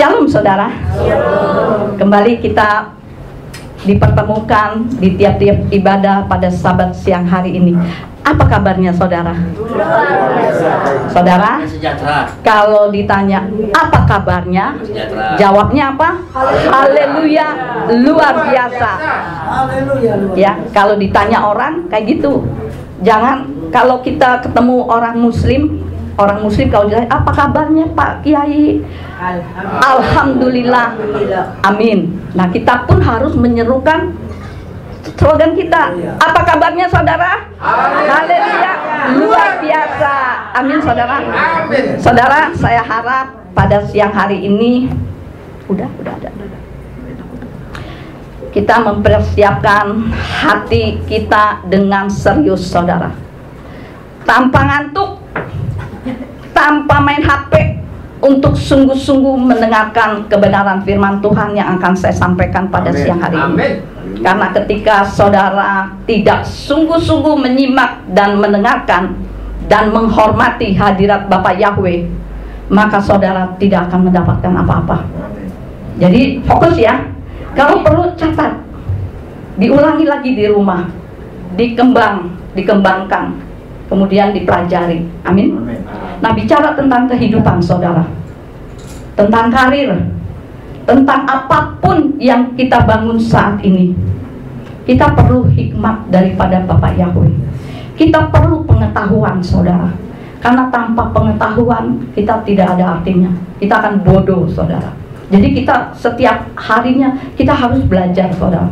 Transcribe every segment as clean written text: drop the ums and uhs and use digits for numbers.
Shalom saudara. Kembali kita dipertemukan di tiap-tiap ibadah pada Sabat siang hari ini. Apa kabarnya saudara? Saudara, kalau ditanya apa kabarnya, jawabnya apa? Haleluya, luar biasa. Ya, kalau ditanya orang kayak gitu. Jangan kalau kita ketemu orang muslim kalau ditanya apa kabarnya Pak Kiai? Alhamdulillah. Amin. Nah, kita pun harus menyerukan slogan kita. Apa kabarnya saudara? Haleluya, luar biasa. Amin saudara. Saudara, saya harap pada siang hari ini udah ada. Kita mempersiapkan hati kita dengan serius saudara. Tanpa ngantuk, tanpa main HP, untuk sungguh-sungguh mendengarkan kebenaran firman Tuhan yang akan saya sampaikan pada siang hari ini. Karena ketika saudara tidak sungguh-sungguh menyimak dan mendengarkan dan menghormati hadirat Bapak Yahweh, maka saudara tidak akan mendapatkan apa-apa. Jadi fokus ya. Kalau perlu catat, diulangi lagi di rumah, dikembangkan, kemudian dipelajari. Amin. Nah, bicara tentang kehidupan saudara, tentang karir, tentang apapun yang kita bangun saat ini, kita perlu hikmat daripada Bapak Yahweh. Kita perlu pengetahuan saudara, karena tanpa pengetahuan kita tidak ada artinya. Kita akan bodoh saudara. Jadi kita setiap harinya kita harus belajar saudara.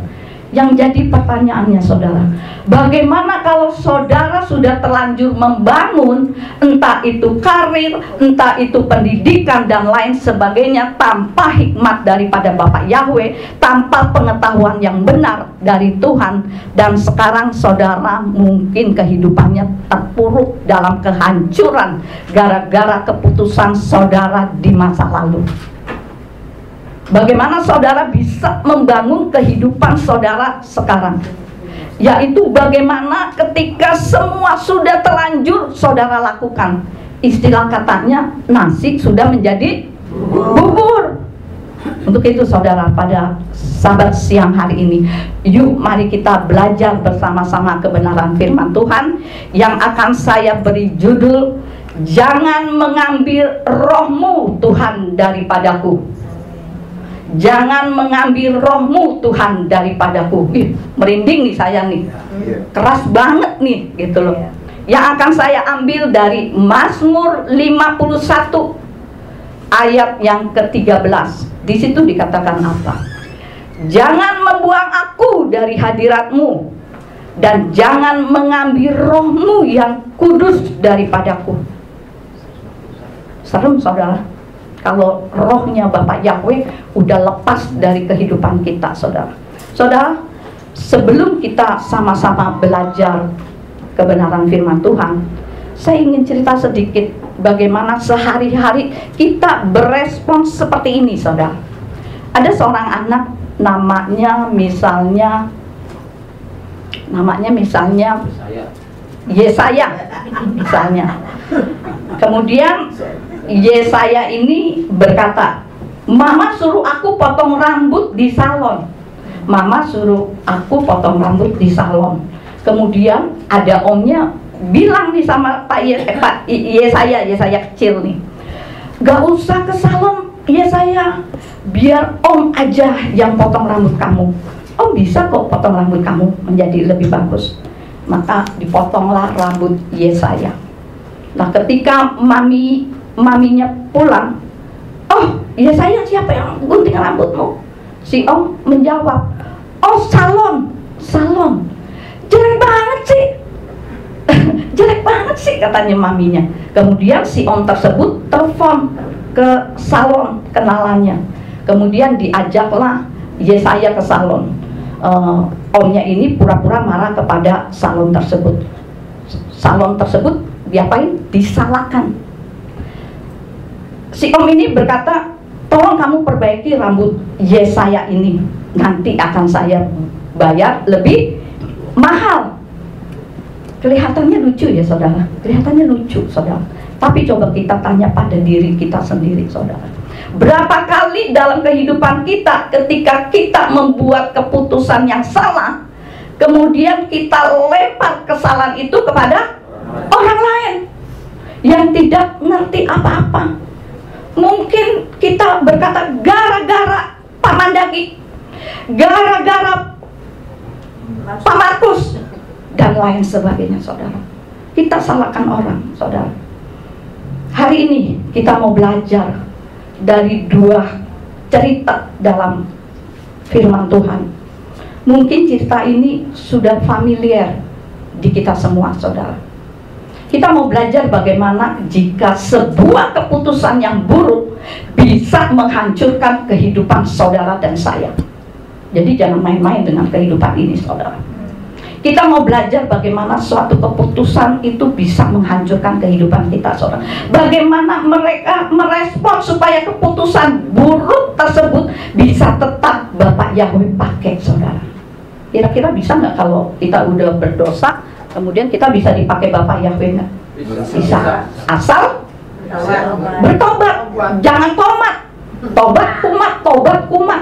Yang jadi pertanyaannya saudara, bagaimana kalau saudara sudah terlanjur membangun entah itu karir, entah itu pendidikan dan lain sebagainya tanpa hikmat daripada Bapak Yahweh, tanpa pengetahuan yang benar dari Tuhan, dan sekarang saudara mungkin kehidupannya terpuruk dalam kehancuran gara-gara keputusan saudara di masa lalu. Bagaimana saudara bisa membangun kehidupan saudara sekarang? Yaitu bagaimana ketika semua sudah terlanjur saudara lakukan. Istilah katanya nasi sudah menjadi bubur. Untuk itu saudara, pada Sabat siang hari ini, yuk mari kita belajar bersama-sama kebenaran firman Tuhan yang akan saya beri judul, jangan mengambil rohmu Tuhan daripadaku. Jangan mengambil rohmu Tuhan daripadaku. Merinding nih saya nih, keras banget nih gitu loh. Yang akan saya ambil dari Mazmur 51 ayat yang ke-13. Di situ dikatakan apa? Jangan membuang aku dari hadiratmu, dan jangan mengambil rohmu yang kudus daripadaku. Serem saudara, kalau rohnya Bapak Yahweh udah lepas dari kehidupan kita saudara. Saudara, sebelum kita sama-sama belajar kebenaran firman Tuhan, saya ingin cerita sedikit bagaimana sehari-hari kita berespons seperti ini saudara. Ada seorang anak namanya misalnya Yesaya misalnya. Kemudian Yesaya ini berkata, Mama suruh aku potong rambut di salon. Mama suruh aku potong rambut di salon. Kemudian ada omnya bilang nih sama Pak Yesaya kecil nih, gak usah ke salon Yesaya, biar om aja yang potong rambut kamu. Om bisa kok potong rambut kamu menjadi lebih bagus. Maka dipotonglah rambut Yesaya. Nah, ketika maminya pulang, oh Yesaya, siapa yang gunting rambutmu? Si om menjawab, oh salon. Jelek banget sih. Jelek banget sih katanya maminya. Kemudian si om tersebut telepon ke salon kenalannya. Kemudian diajaklah Yesaya ke salon. Omnya ini pura-pura marah kepada salon tersebut. Salon tersebut diapain? Disalahkan. Si om ini berkata, tolong kamu perbaiki rambut Yesaya ini, nanti akan saya bayar lebih mahal. Kelihatannya lucu ya saudara, kelihatannya lucu saudara. Tapi coba kita tanya pada diri kita sendiri saudara. Berapa kali dalam kehidupan kita ketika kita membuat keputusan yang salah, kemudian kita lempar kesalahan itu kepada orang lain yang tidak ngerti apa-apa. Mungkin kita berkata gara-gara Pak Mandagi, gara-gara Pak Markus, dan lain sebagainya, saudara. Kita salahkan orang, saudara. Hari ini kita mau belajar dari dua cerita dalam firman Tuhan. Mungkin cerita ini sudah familiar di kita semua, saudara. Kita mau belajar bagaimana jika sebuah keputusan yang buruk bisa menghancurkan kehidupan saudara dan saya. Jadi jangan main-main dengan kehidupan ini, saudara. Kita mau belajar bagaimana suatu keputusan itu bisa menghancurkan kehidupan kita, saudara. Bagaimana mereka merespon supaya keputusan buruk tersebut bisa tetap Bapak Yahweh pakai, saudara. Kira-kira bisa nggak kalau kita udah berdosa, kemudian kita bisa dipakai Bapak Yahweh nggak? Bisa. Asal bertobat. Jangan tomat. Tobat kumat.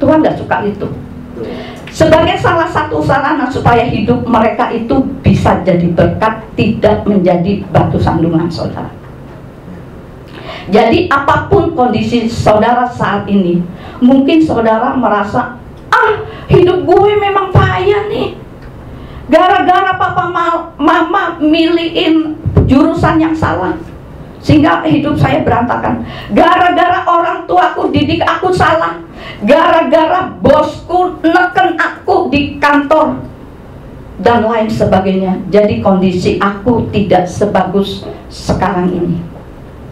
Tuhan nggak suka itu. Sebagai salah satu sarana supaya hidup mereka itu bisa jadi berkat, tidak menjadi batu sandungan, saudara. Jadi apapun kondisi saudara saat ini, mungkin saudara merasa, hidup gue memang payah nih, gara-gara papa mama milihin jurusan yang salah, sehingga hidup saya berantakan. Gara-gara orang tuaku didik aku salah, gara-gara bosku neken aku di kantor, dan lain sebagainya. Jadi kondisi aku tidak sebagus sekarang ini.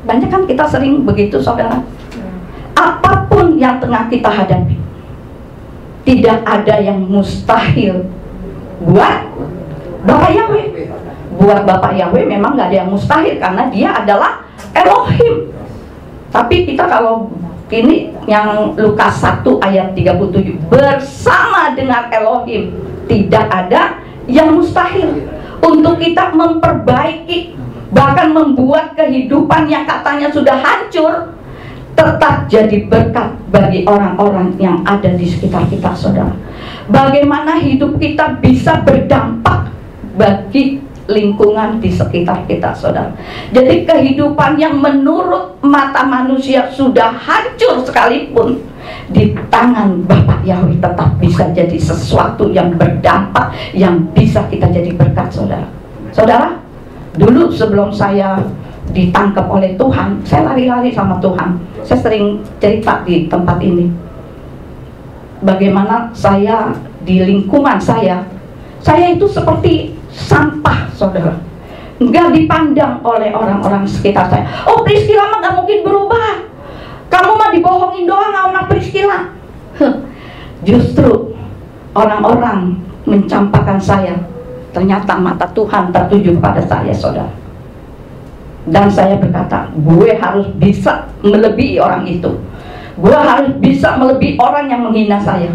Banyak kan kita sering begitu, saudara. Apapun yang tengah kita hadapi, tidak ada yang mustahil buat Bapak Yahweh. Buat Bapak Yahweh memang nggak ada yang mustahil, karena dia adalah Elohim. Tapi kita kalau ini yang Lukas 1 ayat 37, bersama dengan Elohim tidak ada yang mustahil. Untuk kita memperbaiki, bahkan membuat kehidupan yang katanya sudah hancur tetap jadi berkat bagi orang-orang yang ada di sekitar kita, saudara. Bagaimana hidup kita bisa berdampak bagi lingkungan di sekitar kita, saudara. Jadi kehidupan yang menurut mata manusia sudah hancur sekalipun, di tangan Bapak Yahweh tetap bisa jadi sesuatu yang berdampak, yang bisa kita jadi berkat, saudara. Saudara, dulu sebelum saya ditangkap oleh Tuhan, saya lari-lari sama Tuhan. Saya sering cerita di tempat ini bagaimana saya di lingkungan saya itu seperti sampah, saudara. Nggak dipandang oleh orang-orang sekitar saya. Oh, Priscilla mah nggak mungkin berubah, kamu mah dibohongin doang sama Priscilla. Justru orang-orang mencampakkan saya, ternyata mata Tuhan tertuju kepada saya, saudara. Dan saya berkata, gue harus bisa melebihi orang itu. Gue harus bisa melebihi orang yang menghina saya.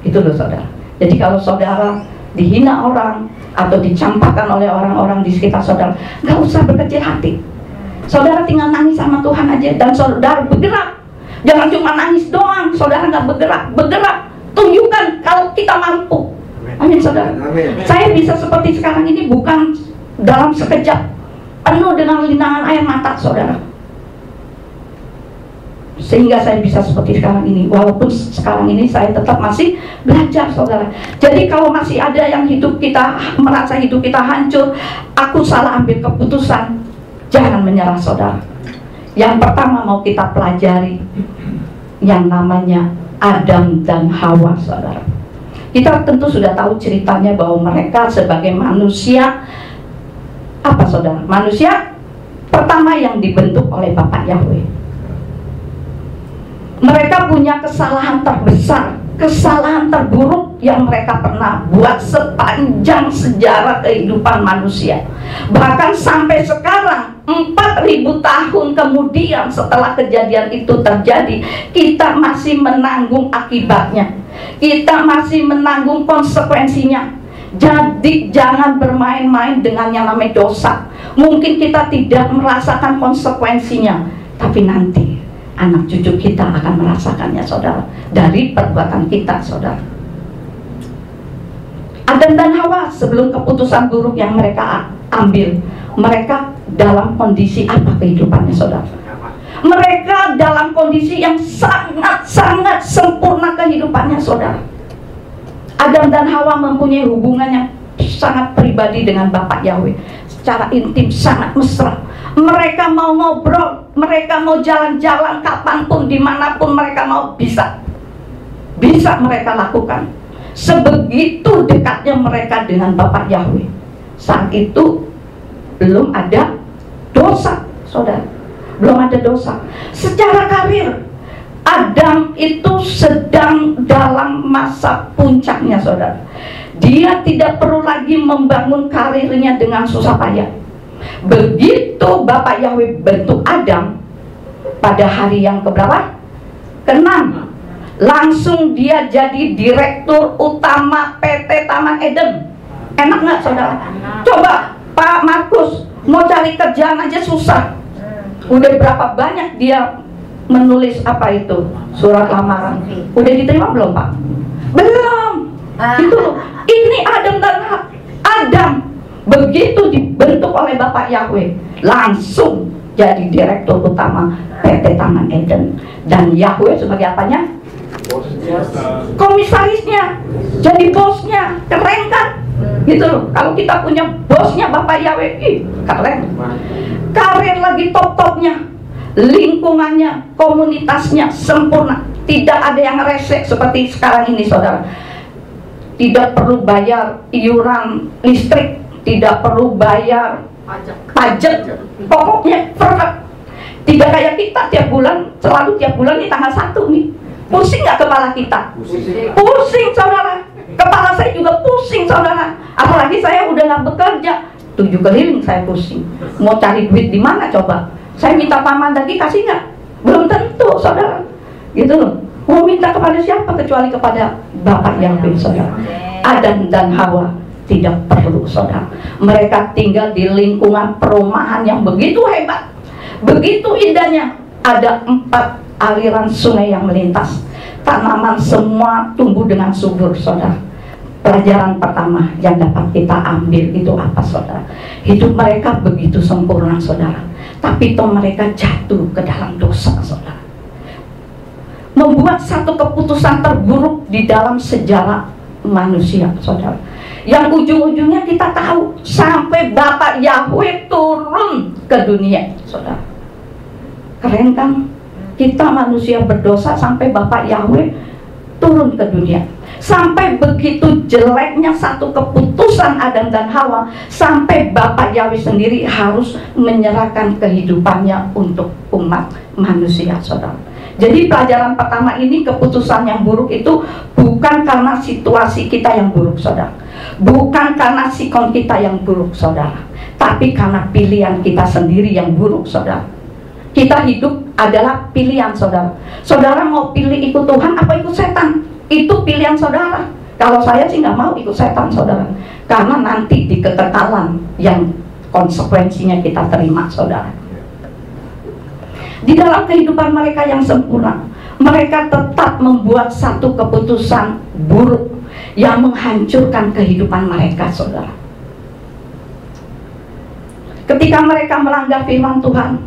Itu loh, saudara. Jadi kalau saudara dihina orang atau dicampakkan oleh orang-orang di sekitar saudara, nggak usah berkecil hati. Saudara tinggal nangis sama Tuhan aja, dan saudara bergerak. Jangan cuma nangis doang, saudara nggak bergerak. Tunjukkan kalau kita mampu. Amin, saudara. Amin. Saya bisa seperti sekarang ini bukan dalam sekejap, penuh dengan linangan air mata, saudara. Sehingga saya bisa seperti sekarang ini. Walaupun sekarang ini saya tetap masih belajar, saudara. Jadi kalau masih ada yang merasa hidup kita hancur, aku salah ambil keputusan, jangan menyerah, saudara. Yang pertama mau kita pelajari yang namanya Adam dan Hawa, saudara. Kita tentu sudah tahu ceritanya bahwa mereka sebagai manusia, apa, saudara? Manusia pertama yang dibentuk oleh Bapak Yahweh. Mereka punya kesalahan terbesar, kesalahan terburuk yang mereka pernah buat sepanjang sejarah kehidupan manusia. Bahkan sampai sekarang, 4.000 tahun kemudian setelah kejadian itu terjadi, kita masih menanggung akibatnya. Kita masih menanggung konsekuensinya. Jadi jangan bermain-main dengan yang namanya dosa. Mungkin kita tidak merasakan konsekuensinya, tapi nanti anak cucu kita akan merasakannya, saudara, dari perbuatan kita, saudara. Adam dan Hawa sebelum keputusan buruk yang mereka ambil, mereka dalam kondisi apa kehidupannya, saudara? Mereka dalam kondisi yang sangat-sangat sempurna kehidupannya, saudara. Adam dan Hawa mempunyai hubungan yang sangat pribadi dengan Bapak Yahweh, secara intim, sangat mesra. Mereka mau ngobrol, mereka mau jalan-jalan kapanpun, dimanapun mereka mau, bisa mereka lakukan. Sebegitu dekatnya mereka dengan Bapak Yahweh. Saat itu belum ada dosa, saudara, belum ada dosa. Secara karir, Adam itu sedang dalam masa puncaknya, saudara. Dia tidak perlu lagi membangun karirnya dengan susah payah. Begitu Bapak Yahweh bentuk Adam pada hari yang keberapa? Ke-6. Langsung dia jadi direktur utama PT Taman Eden. Enak nggak, saudara? Coba Pak Markus mau cari kerjaan aja susah. Udah berapa banyak dia menulis apa itu, surat lamaran. Udah diterima belum, Pak? Belum. Itu loh. Ini Adam begitu dibentuk oleh Bapak Yahweh, langsung jadi direktur utama PT Taman Eden. Dan Yahweh sebagai apanya? Komisarisnya, jadi bosnya. Keren kan? Gitu loh. Kalau kita punya bosnya Bapak Yahweh, keren. Karir lagi top-topnya, lingkungannya, komunitasnya sempurna, tidak ada yang resek seperti sekarang ini, saudara. Tidak perlu bayar iuran listrik, tidak perlu bayar pajak, pokoknya perfect. Tidak kayak kita tiap bulan, selalu tiap bulan di tanggal 1 nih. Pusing nggak kepala kita? Pusing, saudara. Kepala saya juga pusing, saudara. Apalagi saya udah nggak bekerja, 7 keliling saya pusing. Mau cari duit di mana coba? Saya minta paman lagi, kasih nggak? Belum tentu, saudara. Gitu loh. Mau minta kepada siapa kecuali kepada Bapak Yahweh, saudara. Adam dan Hawa tidak perlu, saudara. Mereka tinggal di lingkungan perumahan yang begitu hebat, begitu indahnya. Ada 4 aliran sungai yang melintas. Tanaman semua tumbuh dengan subur, saudara. Pelajaran pertama yang dapat kita ambil itu apa, saudara? Hidup mereka begitu sempurna, saudara. Tapi toh mereka jatuh ke dalam dosa, saudara. Membuat satu keputusan terburuk di dalam sejarah manusia, saudara. Yang ujung-ujungnya kita tahu, sampai Bapak Yahweh turun ke dunia, saudara. Keren kan? Kita manusia berdosa sampai Bapak Yahweh turun ke dunia. Sampai begitu jeleknya satu keputusan Adam dan Hawa, sampai Bapak Yahweh sendiri harus menyerahkan kehidupannya untuk umat manusia, saudara. Jadi pelajaran pertama ini, keputusan yang buruk itu bukan karena situasi kita yang buruk, saudara. Bukan karena sikon kita yang buruk, saudara. Tapi karena pilihan kita sendiri yang buruk, saudara. Kita hidup adalah pilihan, saudara. Saudara mau pilih ikut Tuhan apa ikut setan? Itu pilihan saudara. Kalau saya sih nggak mau ikut setan, saudara. Karena nanti di kekekalan yang konsekuensinya kita terima, saudara. Di dalam kehidupan mereka yang sempurna, mereka tetap membuat satu keputusan buruk yang menghancurkan kehidupan mereka, saudara. Ketika mereka melanggar firman Tuhan,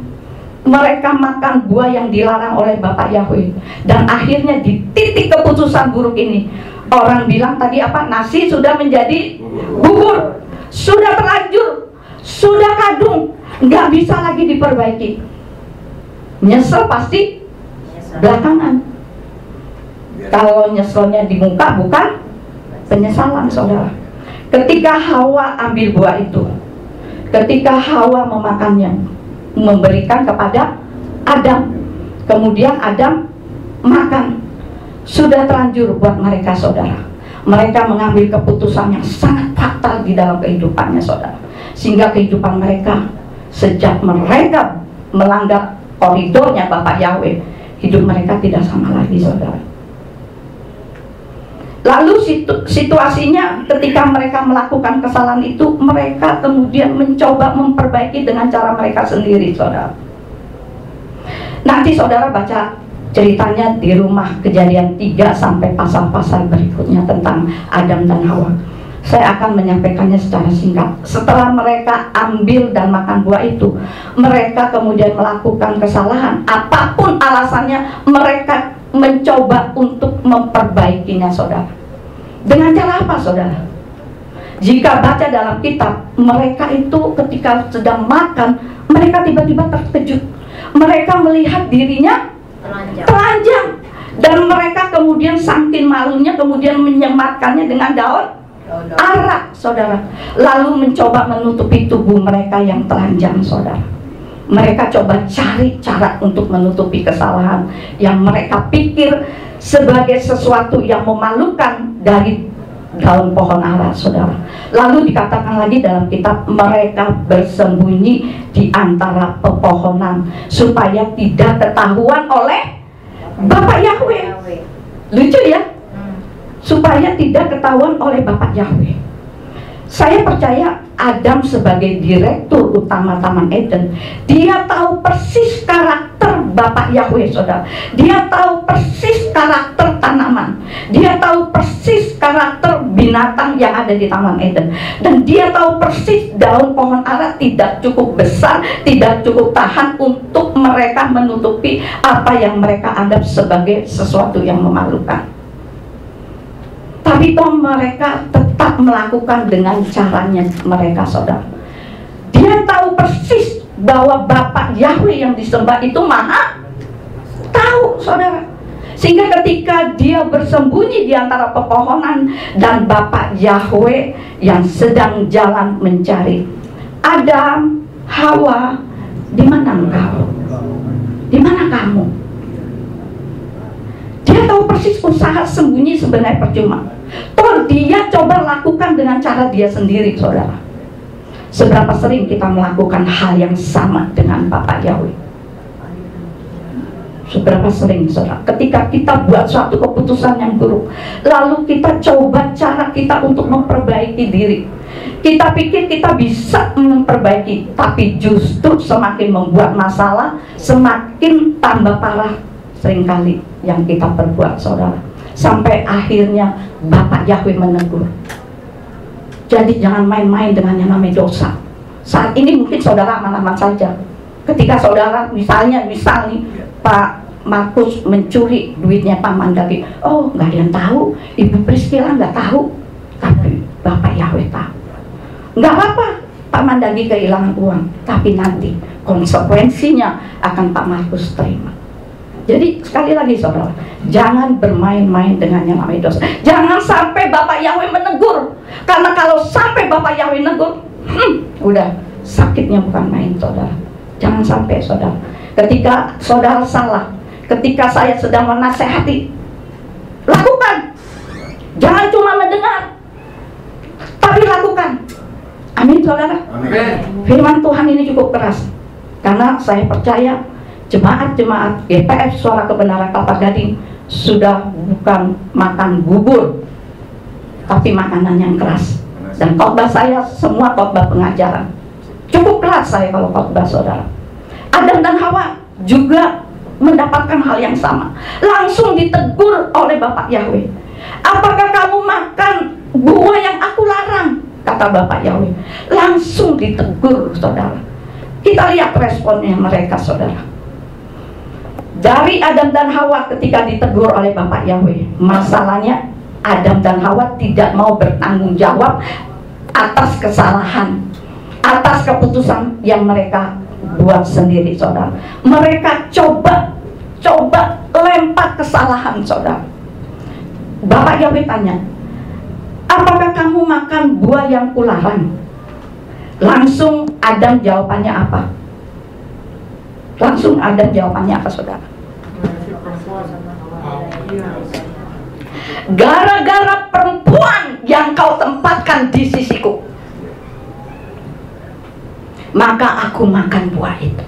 mereka makan buah yang dilarang oleh Bapak Yahweh, dan akhirnya di titik keputusan buruk ini, orang bilang tadi apa? Nasi sudah menjadi bubur, sudah terlanjur, sudah kadung, nggak bisa lagi diperbaiki. Nyesel pasti belakangan. Kalau nyeselnya di muka bukan penyesalan, saudara. Ketika Hawa ambil buah itu, ketika Hawa memakannya, memberikan kepada Adam, kemudian Adam makan, sudah terlanjur buat mereka, saudara. Mereka mengambil keputusan yang sangat fatal di dalam kehidupannya, saudara. Sehingga kehidupan mereka, sejak mereka melanggar koridornya Bapak Yahweh, hidup mereka tidak sama lagi, saudara. Lalu situasinya ketika mereka melakukan kesalahan itu, mereka kemudian mencoba memperbaiki dengan cara mereka sendiri, saudara. Nanti saudara baca ceritanya di Rumah Kejadian 3 sampai pasal-pasal berikutnya tentang Adam dan Hawa. Saya akan menyampaikannya secara singkat. Setelah mereka ambil dan makan buah itu, mereka kemudian melakukan kesalahan. Apapun alasannya, mereka mencoba untuk memperbaikinya, saudara. Dengan cara apa, saudara? Jika baca dalam kitab, mereka itu ketika sedang makan, mereka tiba-tiba terkejut. Mereka melihat dirinya telanjang. Dan mereka kemudian saking malunya, kemudian menyematkannya dengan daun arak, saudara. Lalu mencoba menutupi tubuh mereka yang telanjang, saudara. Mereka coba cari cara untuk menutupi kesalahan yang mereka pikir sebagai sesuatu yang memalukan dari daun pohon ara, saudara. Lalu dikatakan lagi dalam kitab, mereka bersembunyi di antara pepohonan supaya tidak ketahuan oleh Bapak Yahweh. Lucu ya? Supaya tidak ketahuan oleh Bapak Yahweh. Saya percaya Adam sebagai direktur utama Taman Eden, dia tahu persis karakter Bapak Yahweh, saudara. Dia tahu persis karakter tanaman. Dia tahu persis karakter binatang yang ada di Taman Eden. Dan dia tahu persis daun pohon ara tidak cukup besar, tidak cukup tahan untuk mereka menutupi apa yang mereka anggap sebagai sesuatu yang memalukan. Tapi toh mereka tetap melakukan dengan caranya mereka, saudara. Dia tahu persis bahwa Bapak Yahweh yang disembah itu maha tahu, saudara. Sehingga ketika dia bersembunyi di antara pepohonan dan Bapak Yahweh yang sedang jalan mencari Adam, Hawa, di mana engkau? Di mana kamu? Dia tahu persis usaha sembunyi sebenarnya percuma. Toh dia coba lakukan dengan cara dia sendiri, saudara. Seberapa sering kita melakukan hal yang sama dengan Bapak Yahweh? Seberapa sering, saudara, ketika kita buat suatu keputusan yang buruk, lalu kita coba cara kita untuk memperbaiki diri. Kita pikir kita bisa memperbaiki, tapi justru semakin membuat masalah, semakin tambah parah seringkali yang kita perbuat, saudara. Sampai akhirnya Bapak Yahweh menegur. Jadi jangan main-main dengan yang namanya dosa. Saat ini mungkin saudara aman-aman saja. Ketika saudara misalnya Pak Markus mencuri duitnya Pak Mandagi, oh nggak ada yang tahu, Ibu Priscilla nggak tahu, tapi Bapak Yahweh tahu. Nggak apa-apa Pak Mandagi kehilangan uang, tapi nanti konsekuensinya akan Pak Markus terima. Jadi sekali lagi, saudara, jangan bermain-main dengan yang namanya dosa. Jangan sampai Bapak Yahweh menegur, karena kalau sampai Bapak Yahweh menegur, udah sakitnya bukan main, saudara. Jangan sampai, saudara. Ketika saudara salah, ketika saya sedang menasehati, lakukan. Jangan cuma mendengar, tapi lakukan. Amin, saudara. Amin. Firman Tuhan ini cukup keras, karena saya percaya jemaat-jemaat GPF Suara Kebenaran Kelapa Gading sudah bukan makan bubur, tapi makanan yang keras. Dan khotbah saya semua khotbah pengajaran. Cukup keras saya kalau khotbah, saudara. Adam dan Hawa juga mendapatkan hal yang sama. Langsung ditegur oleh Bapak Yahweh. Apakah kamu makan buah yang aku larang? Kata Bapak Yahweh. Langsung ditegur, saudara. Kita lihat responnya mereka, saudara. Dari Adam dan Hawa ketika ditegur oleh Bapak Yahweh, masalahnya Adam dan Hawa tidak mau bertanggung jawab atas kesalahan, atas keputusan yang mereka buat sendiri, saudara. Mereka coba lempar kesalahan, saudara. Bapak Yahweh tanya, apakah kamu makan buah yang kularang? Langsung Adam jawabannya apa? Langsung Adam jawabannya apa, saudara? Gara-gara perempuan yang kau tempatkan di sisiku, maka aku makan buah itu.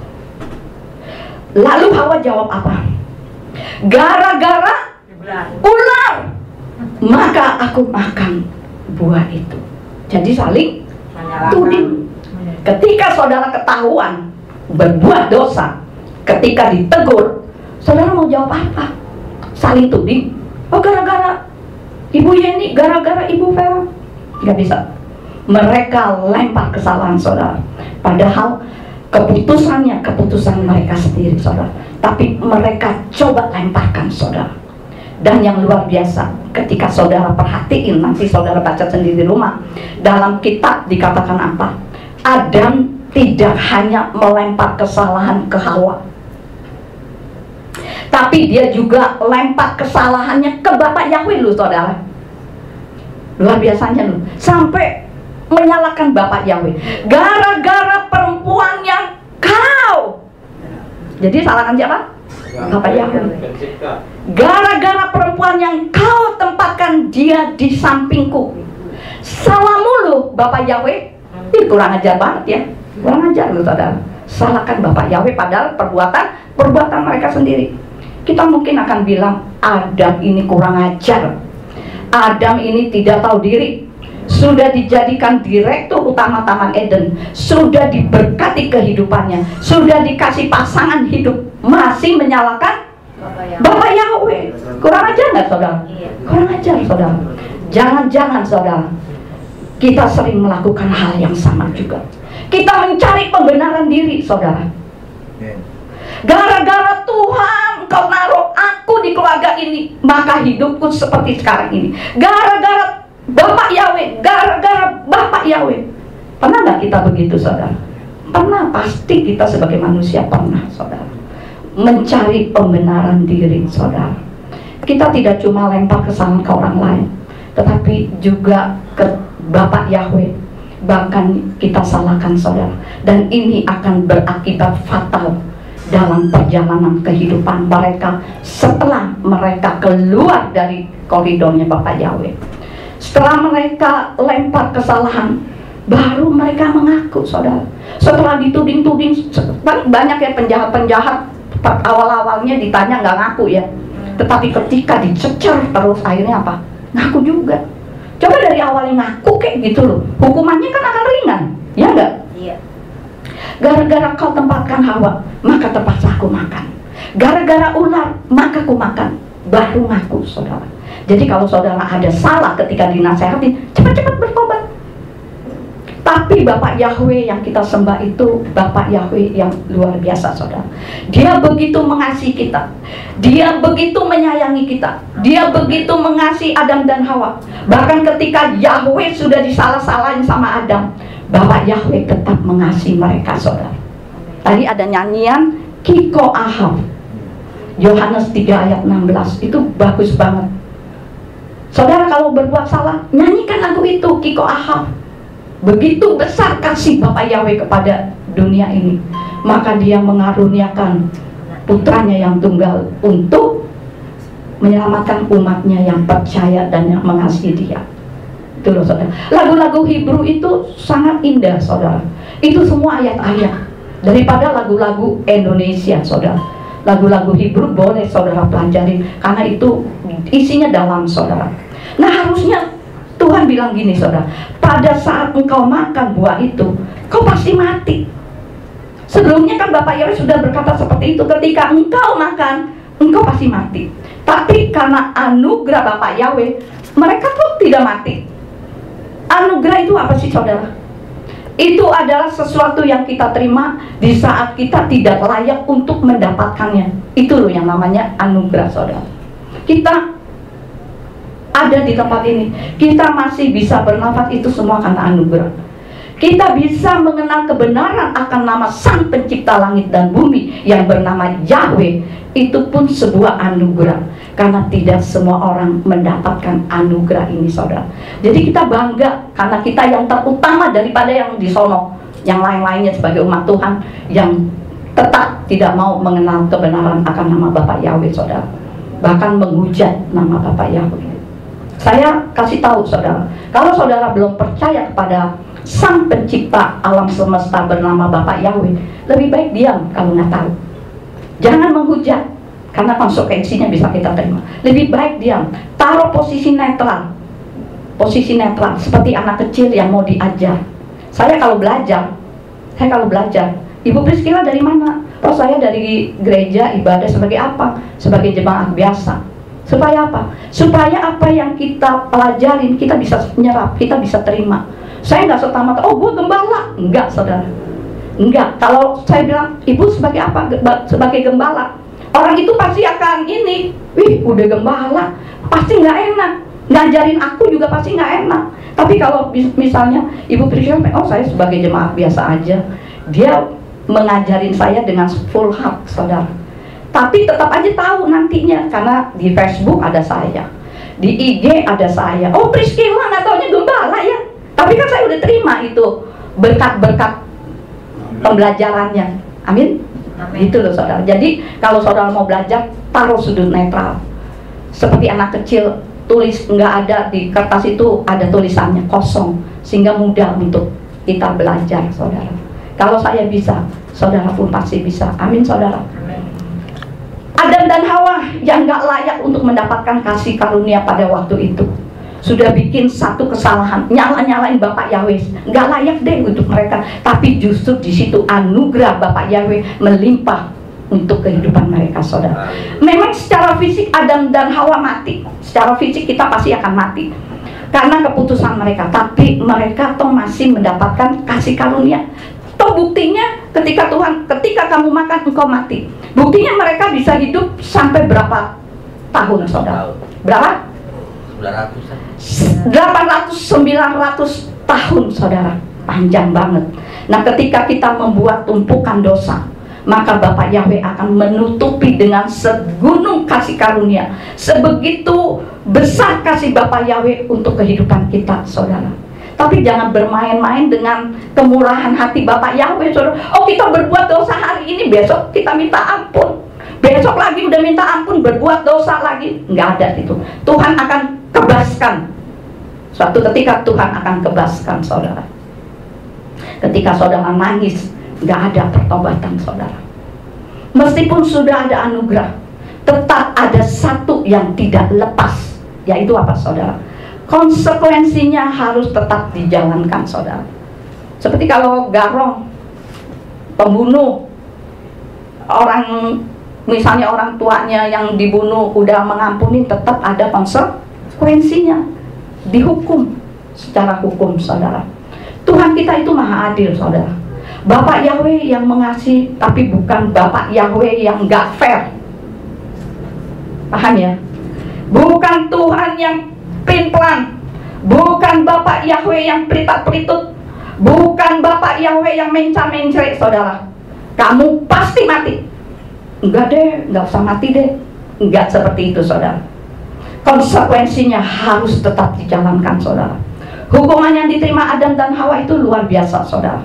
Lalu Hawa jawab apa? Gara-gara ular, maka aku makan buah itu. Jadi saling tuding. Ketika saudara ketahuan berbuat dosa, ketika ditegur, Saudara mau jawab apa? Saling tuding. Oh, gara-gara Ibu Yeni, gara-gara Ibu Vera. Nggak bisa. Mereka lempar kesalahan saudara, padahal keputusannya keputusan mereka sendiri saudara, tapi mereka coba lemparkan saudara. Dan yang luar biasa, ketika saudara perhatiin, nanti saudara baca sendiri di rumah, dalam kitab dikatakan apa? Adam tidak hanya melempar kesalahan ke Hawa, tapi dia juga lempar kesalahannya ke Bapak Yahweh loh saudara. Luar biasanya loh, sampai menyalahkan Bapak Yahweh, gara-gara perempuan yang kau. Jadi salahkan siapa? Bapak Yahweh. Gara-gara perempuan yang kau tempatkan dia di sampingku. Salah mulu Bapak Yahweh. Ini kurang ajar banget ya, kurang ajar loh saudara. Salahkan Bapak Yahweh padahal perbuatan mereka sendiri. Kita mungkin akan bilang Adam ini kurang ajar, Adam ini tidak tahu diri, sudah dijadikan direktur utama Taman Eden, sudah diberkati kehidupannya, sudah dikasih pasangan hidup, masih menyalahkan Bapak Yahweh. Kurang ajar nggak saudara? Kurang ajar saudara. Jangan-jangan saudara, kita sering melakukan hal yang sama juga. Kita mencari pembenaran diri saudara. Gara-gara Tuhan kau naruh aku di keluarga ini, maka hidupku seperti sekarang ini. Gara-gara Bapak Yahweh, gara-gara Bapak Yahweh. Pernah nggak kita begitu saudara? Pernah, pasti kita sebagai manusia pernah saudara. Mencari pembenaran diri saudara. Kita tidak cuma lempar kesalahan ke orang lain, tetapi juga ke Bapak Yahweh. Bahkan kita salahkan saudara. Dan ini akan berakibat fatal dalam perjalanan kehidupan mereka setelah mereka keluar dari koridornya Bapak Yahweh. Setelah mereka lempar kesalahan, baru mereka mengaku saudara. Setelah dituding-tuding, banyak ya penjahat-penjahat, awal-awalnya ditanya nggak ngaku ya, tetapi ketika dicecer terus akhirnya apa? Ngaku juga. Coba dari awalnya ngaku kayak gitu loh, hukumannya kan akan ringan, ya enggak? Iya. Gara-gara kau tempatkan Hawa, maka terpaksa aku makan. Gara-gara ular, maka aku makan. Baru ngaku saudara. Jadi kalau saudara ada salah ketika dinasehati, cepat-cepat bertobat. Tapi Bapak Yahweh yang kita sembah itu Bapak Yahweh yang luar biasa saudara. Dia begitu mengasihi kita, dia begitu menyayangi kita, dia begitu mengasihi Adam dan Hawa. Bahkan ketika Yahweh sudah disalah-salahin sama Adam, Bapak Yahweh tetap mengasihi mereka saudara. Tadi ada nyanyian Kiko Ahab, Yohanes 3 ayat 16, itu bagus banget. Saudara kalau berbuat salah, nyanyikan lagu itu, Kiko Ahab. Begitu besar kasih Bapak Yahweh kepada dunia ini, maka dia mengaruniakan putranya yang tunggal untuk menyelamatkan umatnya yang percaya dan yang mengasihi dia. Itu loh saudara. Lagu-lagu Hebrew itu sangat indah saudara. Itu semua ayat-ayat daripada lagu-lagu Indonesia saudara. Lagu-lagu Hebrew boleh saudara pelajari karena itu isinya dalam saudara. Nah harusnya Tuhan bilang gini saudara, pada saat engkau makan buah itu, kau pasti mati. Sebelumnya kan Bapak Yahweh sudah berkata seperti itu, ketika engkau makan, engkau pasti mati. Tapi karena anugerah Bapak Yahweh, mereka tuh tidak mati. Anugerah itu apa sih saudara? Itu adalah sesuatu yang kita terima di saat kita tidak layak untuk mendapatkannya. Itu loh yang namanya anugerah saudara. Kita ada di tempat ini, kita masih bisa bernafas, itu semua karena anugerah. Kita bisa mengenal kebenaran akan nama Sang Pencipta langit dan bumi yang bernama Yahweh, itu pun sebuah anugerah. Karena tidak semua orang mendapatkan anugerah ini saudara. Jadi kita bangga karena kita yang terutama daripada yang di sono, yang lain-lainnya sebagai umat Tuhan yang tetap tidak mau mengenal kebenaran akan nama Bapak Yahweh saudara, bahkan menghujat nama Bapak Yahweh. Saya kasih tahu saudara, kalau saudara belum percaya kepada Sang Pencipta alam semesta bernama Bapak Yahweh, lebih baik diam kalau nggak tahu. Jangan menghujat, karena konsekuensinya bisa kita terima. Lebih baik diam, taruh posisi netral. Posisi netral, seperti anak kecil yang mau diajar. Saya kalau belajar, Ibu Priscilla dari mana? Toh saya dari gereja ibadah sebagai apa? Sebagai jemaat biasa. Supaya apa? Supaya apa yang kita pelajarin kita bisa nyerap, kita bisa terima. Saya nggak serta-merta, oh gue gembala. Enggak, saudara. Enggak. Kalau saya bilang, ibu sebagai apa? Sebagai gembala. Orang itu pasti akan ini, wih udah gembala, pasti nggak enak. Ngajarin aku juga pasti nggak enak. Tapi kalau misalnya Ibu Priscilla, oh saya sebagai jemaat biasa aja, dia mengajarin saya dengan full heart, saudara. Tapi tetap aja tahu nantinya, karena di Facebook ada saya, di IG ada saya. Oh Priscilla nggak taunya gembala ya. Tapi kan saya udah terima itu berkat-berkat pembelajarannya. Amin. Gitu loh saudara. Jadi kalau saudara mau belajar, taruh sudut netral. Seperti anak kecil, tulis nggak ada di kertas itu ada tulisannya kosong, sehingga mudah untuk kita belajar, saudara. Kalau saya bisa, saudara pun pasti bisa. Amin, saudara. Adam dan Hawa yang nggak layak untuk mendapatkan kasih karunia pada waktu itu sudah bikin satu kesalahan, nyalain Bapak Yahweh, nggak layak deh untuk mereka. Tapi justru di situ anugerah Bapak Yahweh melimpah untuk kehidupan mereka, saudara. Memang secara fisik Adam dan Hawa mati, secara fisik kita pasti akan mati karena keputusan mereka. Tapi mereka toh masih mendapatkan kasih karunia. Toh buktinya ketika kamu makan engkau mati. Buktinya mereka bisa hidup sampai berapa tahun, saudara? Berapa? 800-900 tahun, saudara. Panjang banget. Nah, ketika kita membuat tumpukan dosa, maka Bapak Yahweh akan menutupi dengan segunung kasih karunia. Sebegitu besar kasih Bapak Yahweh untuk kehidupan kita, saudara. Tapi jangan bermain-main dengan kemurahan hati Bapak Yahweh, saudara. Oh, kita berbuat dosa hari ini, besok kita minta ampun. Besok lagi udah minta ampun, berbuat dosa lagi. Nggak ada itu. Tuhan akan kebaskan. Suatu ketika Tuhan akan kebaskan, saudara. Ketika saudara nangis, nggak ada pertobatan, saudara. Meskipun sudah ada anugerah, tetap ada satu yang tidak lepas, yaitu apa, saudara? Konsekuensinya harus tetap dijalankan, saudara. Seperti kalau Garong, pembunuh, orang, misalnya orang tuanya yang dibunuh udah mengampuni, tetap ada konsekuensinya, dihukum secara hukum, saudara. Tuhan kita itu maha adil, saudara. Bapak Yahweh yang mengasihi, tapi bukan Bapak Yahweh yang gak fair. Paham ya? Bukan Tuhan yang pelin-pelan, bukan Bapak Yahweh yang pelitat-pelitut, bukan Bapak Yahweh yang menca-mencret, saudara. Kamu pasti mati. Enggak deh, enggak usah mati deh. Enggak seperti itu, saudara. Konsekuensinya harus tetap dijalankan, saudara. Hukuman yang diterima Adam dan Hawa itu luar biasa, saudara.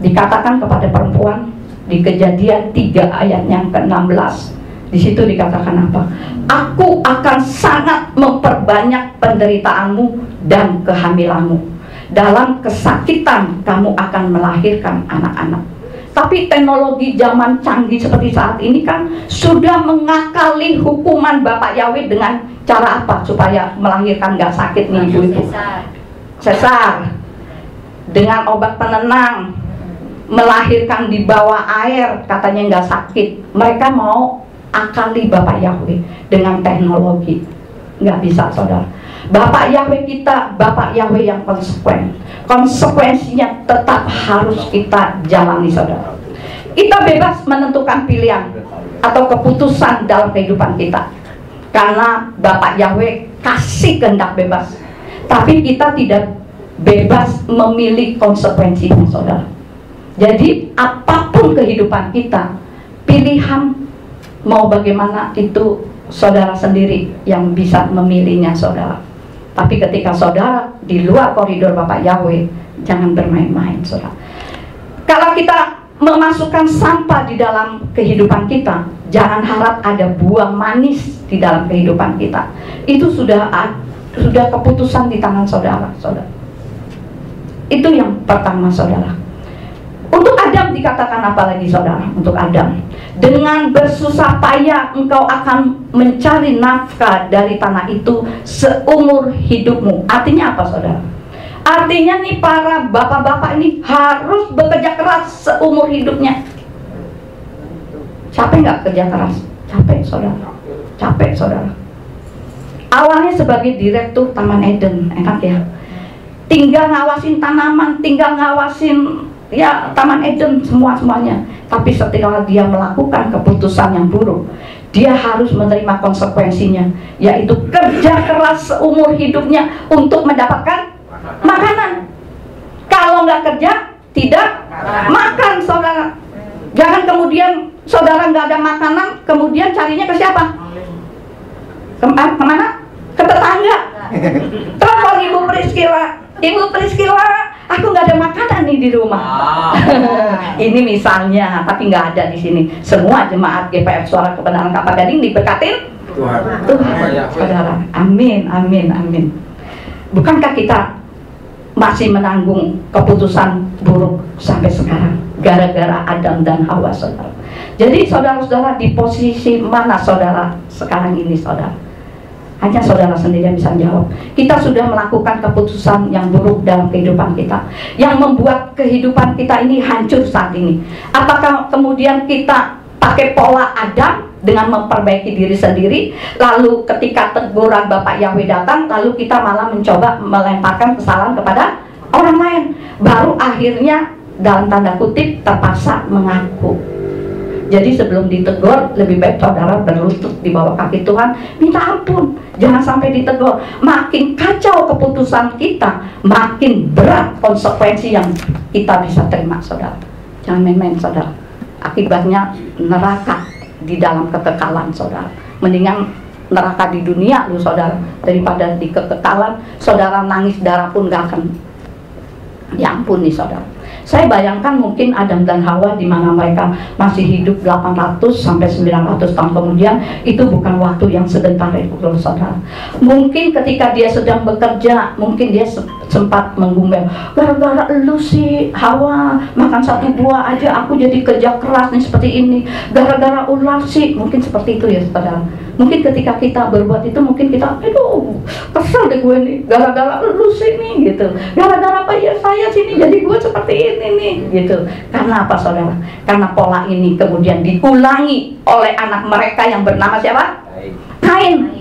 Dikatakan kepada perempuan di Kejadian 3 ayat yang ke-16. Di situ dikatakan apa? Aku akan sangat memperbanyak penderitaanmu dan kehamilanmu. Dalam kesakitan kamu akan melahirkan anak-anak. Tapi teknologi zaman canggih seperti saat ini kan sudah mengakali hukuman Bapak Yahweh dengan cara apa supaya melahirkan gak sakit nih ibu-ibu? Sesar. Dengan obat penenang, melahirkan di bawah air, katanya gak sakit. Mereka mau akali Bapak Yahweh dengan teknologi. Nggak bisa, saudara. Bapak Yahweh kita, Bapak Yahweh yang konsekuen. Konsekuensinya tetap harus kita jalani, saudara. Kita bebas menentukan pilihan atau keputusan dalam kehidupan kita, karena Bapak Yahweh kasih kehendak bebas. Tapi kita tidak bebas memilih konsekuensinya, saudara. Jadi apapun kehidupan kita, pilihan mau bagaimana itu saudara sendiri yang bisa memilihnya, saudara. Tapi ketika saudara di luar koridor Bapak Yahweh, jangan bermain-main, saudara. Kalau kita memasukkan sampah di dalam kehidupan kita, jangan harap ada buah manis di dalam kehidupan kita. Itu sudah keputusan di tangan saudara, saudara. Itu yang pertama, saudara. Untuk Adam dikatakan apa lagi, saudara? Untuk Adam, dengan bersusah payah engkau akan mencari nafkah dari tanah itu seumur hidupmu. Artinya apa, saudara? Artinya nih para bapak-bapak ini harus bekerja keras seumur hidupnya. Capek nggak kerja keras? Capek saudara. Capek saudara. Awalnya sebagai direktur Taman Eden, enak ya. Tinggal ngawasin tanaman, tinggal ngawasin ya Taman Eden semuanya. Tapi setelah dia melakukan keputusan yang buruk, dia harus menerima konsekuensinya, yaitu kerja keras seumur hidupnya untuk mendapatkan makanan. Kalau nggak kerja, tidak makan saudara. Jangan kemudian saudara nggak ada makanan, kemudian carinya ke siapa? Kemana? Ke tetangga. Telepon Ibu Priscilla, aku nggak ada makanan nih di rumah. Ini misalnya, tapi nggak ada di sini. Semua jemaat GPF Suara Kebenaran Kelapa Gading diberkatin Tuhan, saudara. Amin, amin, amin. Bukankah kita masih menanggung keputusan buruk sampai sekarang gara-gara Adam dan Hawa, saudara? Jadi saudara-saudara, di posisi mana saudara sekarang ini, saudara? Hanya saudara sendiri yang bisa jawab. Kita sudah melakukan keputusan yang buruk dalam kehidupan kita, yang membuat kehidupan kita ini hancur saat ini. Apakah kemudian kita pakai pola Adam dengan memperbaiki diri sendiri, lalu ketika teguran Bapak Yahweh datang, lalu kita malah mencoba melemparkan kesalahan kepada orang lain, baru akhirnya dalam tanda kutip terpaksa mengaku. Jadi sebelum ditegur, lebih baik saudara berlutut di bawah kaki Tuhan, minta ampun, jangan sampai ditegur. Makin kacau keputusan kita, makin berat konsekuensi yang kita bisa terima, saudara. Jangan main-main, saudara. Akibatnya neraka di dalam kekekalan, saudara. Mendingan neraka di dunia lu, saudara, daripada di kekekalan. Saudara nangis darah pun gak akan diampuni, saudara. Saya bayangkan mungkin Adam dan Hawa di mana mereka masih hidup 800 sampai 900 tahun kemudian, itu bukan waktu yang sebentar, saudara. Mungkin ketika dia sedang bekerja, mungkin dia sempat menggumel, gara-gara lu sih Hawa makan satu buah aja aku jadi kerja keras nih seperti ini, gara-gara ular sih, mungkin seperti itu ya, saudara. Mungkin ketika kita berbuat itu, mungkin kita, aduh kesel deh gue nih, gara-gara lu sih nih gitu, gara-gara apa ya saya sini jadi gue seperti ini nih gitu. Karena apa, saudara? Karena pola ini kemudian diulangi oleh anak mereka yang bernama siapa? Kain.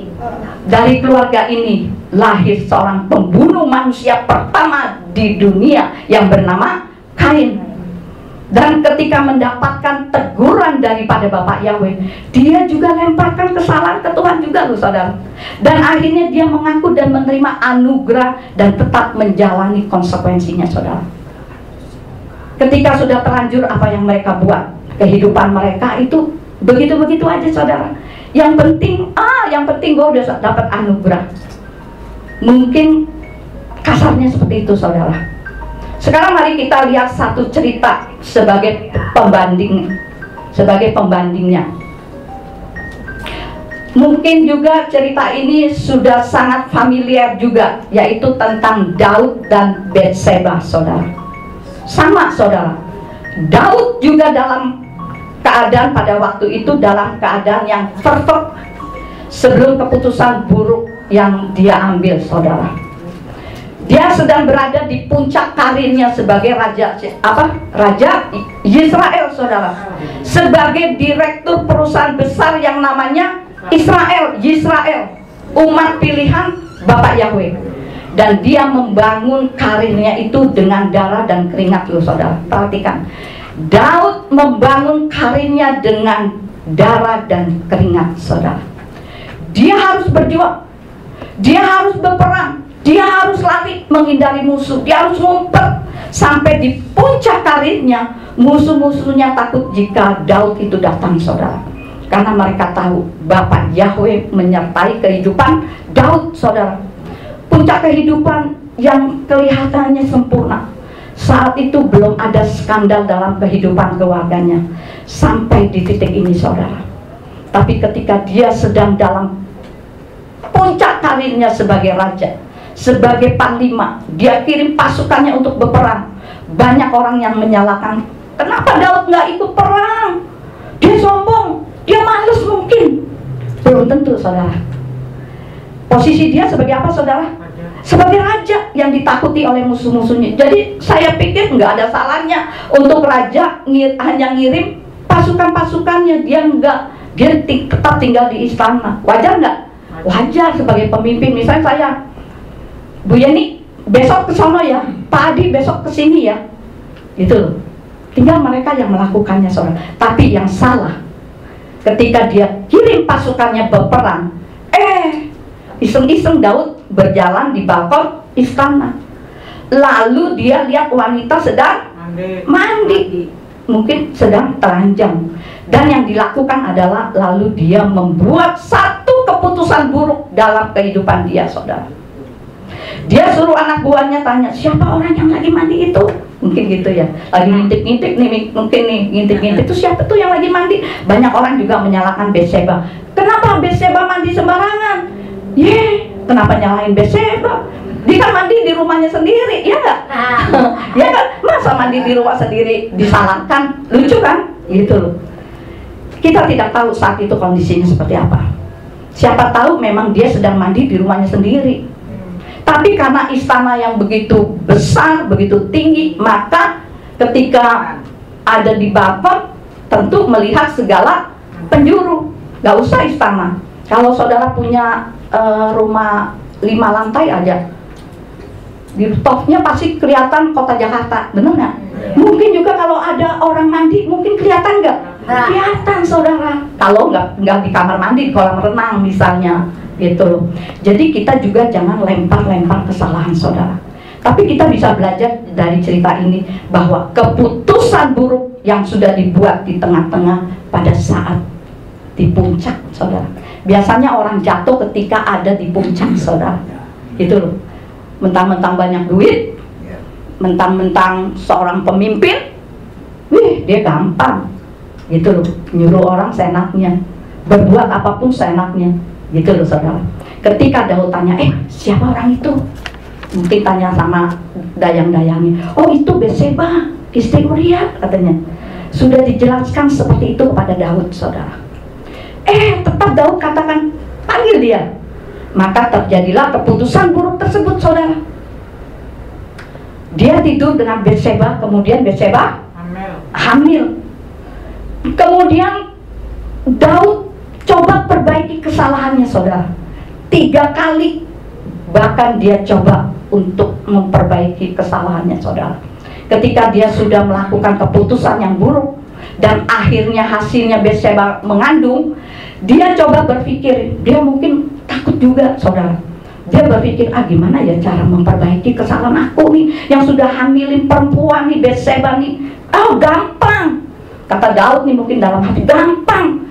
Dari keluarga ini lahir seorang pembunuh manusia pertama di dunia yang bernama Kain. Dan ketika mendapatkan teguran daripada Bapak Yahweh, dia juga lemparkan kesalahan ke Tuhan juga loh, saudara. Dan akhirnya dia mengaku dan menerima anugerah dan tetap menjalani konsekuensinya, saudara. Ketika sudah terlanjur apa yang mereka buat, kehidupan mereka itu begitu-begitu aja, saudara. Yang penting gue udah dapat anugerah. Mungkin kasarnya seperti itu, saudara. Sekarang mari kita lihat satu cerita sebagai pembandingnya. Mungkin juga cerita ini sudah sangat familiar juga, yaitu tentang Daud dan Batseba, saudara. Sama, saudara. Daud juga dalam keadaan pada waktu itu dalam keadaan yang perfect sebelum keputusan buruk yang dia ambil, saudara. Dia sedang berada di puncak karirnya sebagai raja Israel, saudara. Sebagai direktur perusahaan besar yang namanya Yisrael, umat pilihan Bapak Yahweh. Dan dia membangun karirnya itu dengan darah dan keringat, loh, saudara. Perhatikan, Daud membangun karirnya dengan darah dan keringat, saudara. Dia harus berjuang, dia harus berperang, dia harus lari menghindari musuh, dia harus ngumpet sampai di puncak karirnya. Musuh-musuhnya takut jika Daud itu datang, saudara, karena mereka tahu Bapak Yahweh menyertai kehidupan Daud, saudara. Puncak kehidupan yang kelihatannya sempurna. Saat itu belum ada skandal dalam kehidupan keluarganya sampai di titik ini, saudara. Tapi ketika dia sedang dalam puncak karirnya sebagai raja, sebagai panglima, dia kirim pasukannya untuk berperang. Banyak orang yang menyalahkan, kenapa Daud nggak ikut perang? Dia sombong, dia malas mungkin. Belum tentu, saudara. Posisi dia sebagai apa, saudara? Sebagai raja yang ditakuti oleh musuh-musuhnya. Jadi saya pikir nggak ada salahnya untuk raja hanya ngirim pasukan-pasukannya, dia tetap tinggal di istana. Wajar nggak? Wajar sebagai pemimpin. Misalnya saya, Bu Yeni besok ke sono ya, Pak Adi besok ke sini ya, gitu. Tinggal mereka yang melakukannya, saudara. Tapi yang salah ketika dia kirim pasukannya berperang, iseng-iseng Daud berjalan di balkon istana. Lalu dia lihat wanita sedang mandi, mungkin sedang telanjang. Dan yang dilakukan adalah lalu dia membuat satu keputusan buruk dalam kehidupan dia, saudara. Dia suruh anak buahnya tanya, siapa orang yang lagi mandi itu? Mungkin gitu ya, lagi ngintip-ngintip nih, mungkin nih ngintip-ngintip itu siapa tuh yang lagi mandi? Banyak orang juga menyalahkan Betseba. Kenapa Betseba mandi sembarangan? Kenapa nyalahin Betseba? Dia kan mandi di rumahnya sendiri, ya nggak? Ya kan? Masa mandi di rumah sendiri disalahkan? Lucu kan? Gitu loh. Kita tidak tahu saat itu kondisinya seperti apa. Siapa tahu memang dia sedang mandi di rumahnya sendiri. Tapi karena istana yang begitu besar, begitu tinggi, maka ketika ada di balkon, tentu melihat segala penjuru. Gak usah istana. Kalau saudara punya rumah 5 lantai aja, di topnya pasti kelihatan kota Jakarta, bener nggak? Mungkin juga kalau ada orang mandi, mungkin kelihatan nggak? Kelihatan, saudara. Kalau nggak di kamar mandi, di kolam renang misalnya, gitu loh. Jadi kita juga jangan lempar-lempar kesalahan, saudara. Tapi kita bisa belajar dari cerita ini bahwa keputusan buruk yang sudah dibuat di tengah-tengah pada saat di puncak, saudara. Biasanya orang jatuh ketika ada di puncak, saudara. Gitu loh. Mentang-mentang banyak duit, mentang-mentang seorang pemimpin, dia gampang, gitu loh, nyuruh orang seenaknya, berbuat apapun seenaknya, gitu loh, saudara. Ketika Daud tanya, siapa orang itu? Mungkin tanya sama dayang-dayangnya, oh itu Betseba, istri Uria, katanya. Sudah dijelaskan seperti itu kepada Daud, saudara. Tetap Daud katakan, panggil dia. Maka terjadilah keputusan buruk tersebut, saudara. Dia tidur dengan Betseba, kemudian Betseba hamil. Kemudian Daud coba perbaiki kesalahannya, saudara. 3 kali bahkan dia coba untuk memperbaiki kesalahannya, saudara. Ketika dia sudah melakukan keputusan yang buruk dan akhirnya hasilnya Betseba mengandung, dia coba berpikir, dia mungkin takut juga, saudara. Dia berpikir, gimana ya cara memperbaiki kesalahan aku nih, yang sudah hamilin perempuan nih, Betseba nih. Gampang, kata Daud nih mungkin dalam hati, gampang,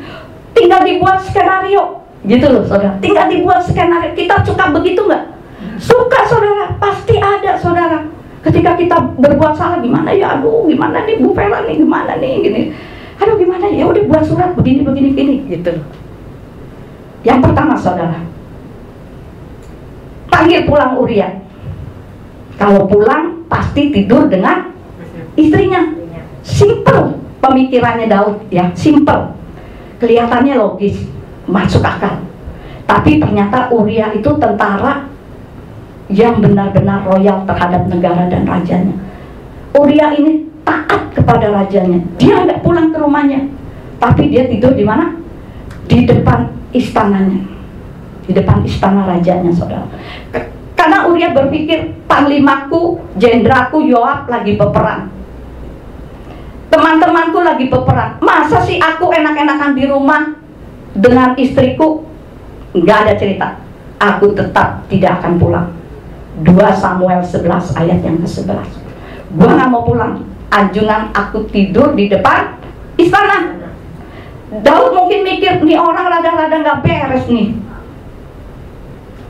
tinggal dibuat skenario, gitu loh, saudara. Tinggal dibuat skenario. Kita suka begitu nggak? Suka, saudara. Pasti ada, saudara. Ketika kita berbuat salah, gimana ya, gimana nih Bu Vera nih, gimana nih, gini. Gimana ya, udah buat surat begini, gitu. Yang pertama, saudara, panggil pulang Uria. Kalau pulang pasti tidur dengan istrinya. Simple pemikirannya Daud, ya, simple. Kelihatannya logis, masuk akal. Tapi ternyata Uria itu tentara yang benar-benar loyal terhadap negara dan rajanya. Uria ini taat kepada rajanya. Dia nggak pulang ke rumahnya, tapi dia tidur di mana? Di depan istananya, di depan istana rajanya, saudara. Karena Uria berpikir, panglimaku, jenderalku Yoab lagi berperang, teman-temanku lagi berperang. Masa sih aku enak-enakan di rumah dengan istriku? Nggak ada cerita. Aku tetap tidak akan pulang. 2 Samuel 11 ayat yang ke-11. Gua nggak mau pulang. Anjungan aku tidur di depan istana. Daud mungkin mikir, nih orang rada-rada nggak beres nih.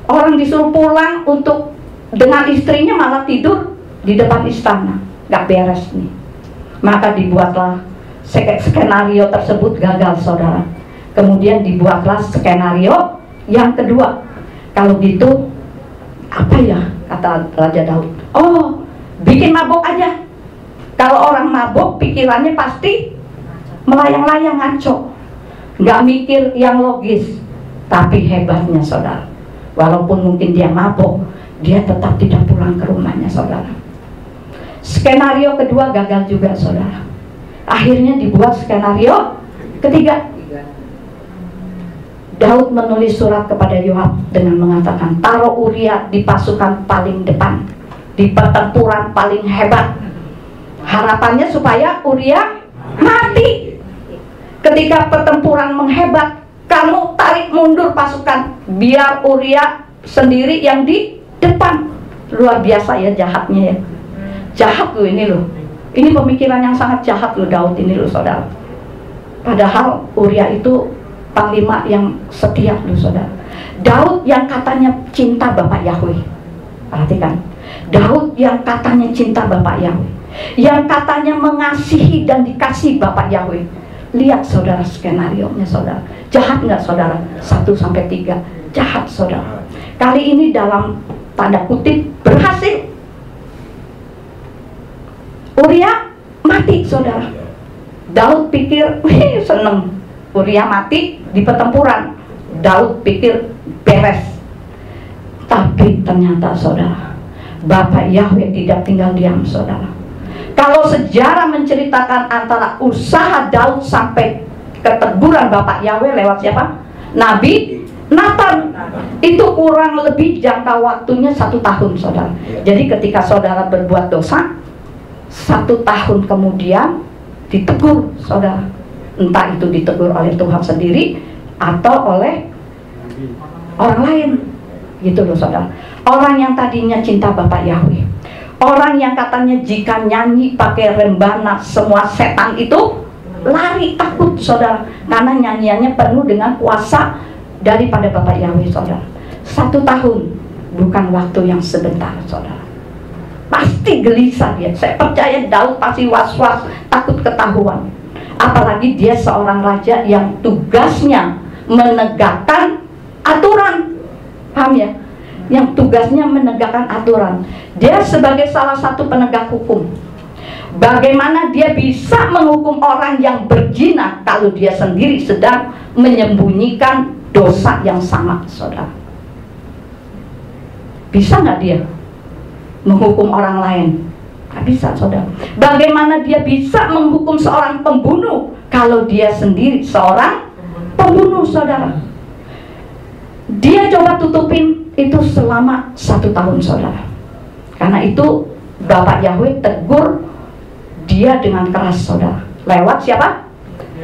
Orang disuruh pulang untuk dengan istrinya malah tidur di depan istana, nggak beres nih. Maka dibuatlah skenario tersebut gagal, saudara. Kemudian dibuatlah skenario yang kedua. Kalau gitu, apa ya, kata Raja Daud? Bikin mabok aja. Kalau orang mabok, pikirannya pasti melayang-layang, ngaco, nggak mikir yang logis. Tapi hebatnya, saudara, walaupun mungkin dia mabok, dia tetap tidak pulang ke rumahnya, saudara. Skenario kedua gagal juga, saudara. Akhirnya dibuat skenario ketiga. Daud menulis surat kepada Yoab dengan mengatakan, taruh Uria di pasukan paling depan, di pertempuran paling hebat. Harapannya supaya Uria mati. Ketika pertempuran menghebat, kamu tarik mundur pasukan, biar Uria sendiri yang di depan. Luar biasa ya jahatnya ya. Jahat loh ini loh. Ini pemikiran yang sangat jahat loh Daud ini loh saudara. Padahal Uria itu panglima yang setia loh saudara. Daud yang katanya cinta Bapak Yahweh. Perhatikan, Daud yang katanya cinta Bapak Yahweh, yang katanya mengasihi dan dikasih Bapak Yahweh. Lihat saudara skenario-nya saudara. Jahat nggak saudara? 1-3 jahat saudara. Kali ini dalam tanda kutip berhasil. Uria mati saudara. Daud pikir, wih seneng, Uria mati di pertempuran. Daud pikir beres. Tapi ternyata saudara, Bapak Yahweh tidak tinggal diam saudara. Kalau sejarah menceritakan antara usaha Daud sampai keteguran Bapak Yahweh lewat siapa? Nabi Nathan. Itu kurang lebih jangka waktunya 1 tahun saudara. Jadi ketika saudara berbuat dosa, 1 tahun kemudian ditegur saudara. Entah itu ditegur oleh Tuhan sendiri atau oleh orang lain. Gitu loh saudara. Orang yang tadinya cinta Bapak Yahweh, orang yang katanya jika nyanyi pakai rebana semua setan itu lari takut saudara, karena nyanyiannya penuh dengan kuasa daripada Bapak Yahweh saudara. 1 tahun bukan waktu yang sebentar saudara. Pasti gelisah dia. Saya percaya Daud pasti was-was, takut ketahuan. Apalagi dia seorang raja yang tugasnya menegakkan aturan. Paham ya? Yang tugasnya menegakkan aturan. Dia sebagai salah satu penegak hukum. Bagaimana dia bisa menghukum orang yang berzina kalau dia sendiri sedang menyembunyikan dosa yang sama saudara? Bisa nggak dia menghukum orang lain? Nggak bisa saudara. Bagaimana dia bisa menghukum seorang pembunuh kalau dia sendiri seorang pembunuh saudara? Dia coba tutupin itu selama 1 tahun saudara. Karena itu Bapak Yahweh tegur dia dengan keras saudara. Lewat siapa?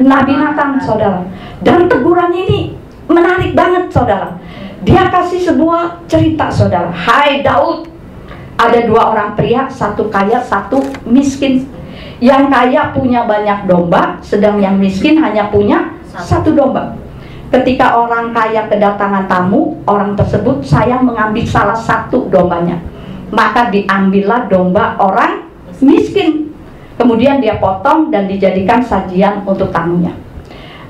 Nabi Nathan saudara. Dan tegurannya ini menarik banget saudara. Dia kasih sebuah cerita saudara. Hai Daud, ada 2 orang pria, satu kaya, satu miskin. Yang kaya punya banyak domba, sedang yang miskin hanya punya 1 domba. Ketika orang kaya kedatangan tamu, orang tersebut sayang mengambil salah 1 dombanya. Maka diambillah domba orang miskin. Kemudian dia potong dan dijadikan sajian untuk tamunya.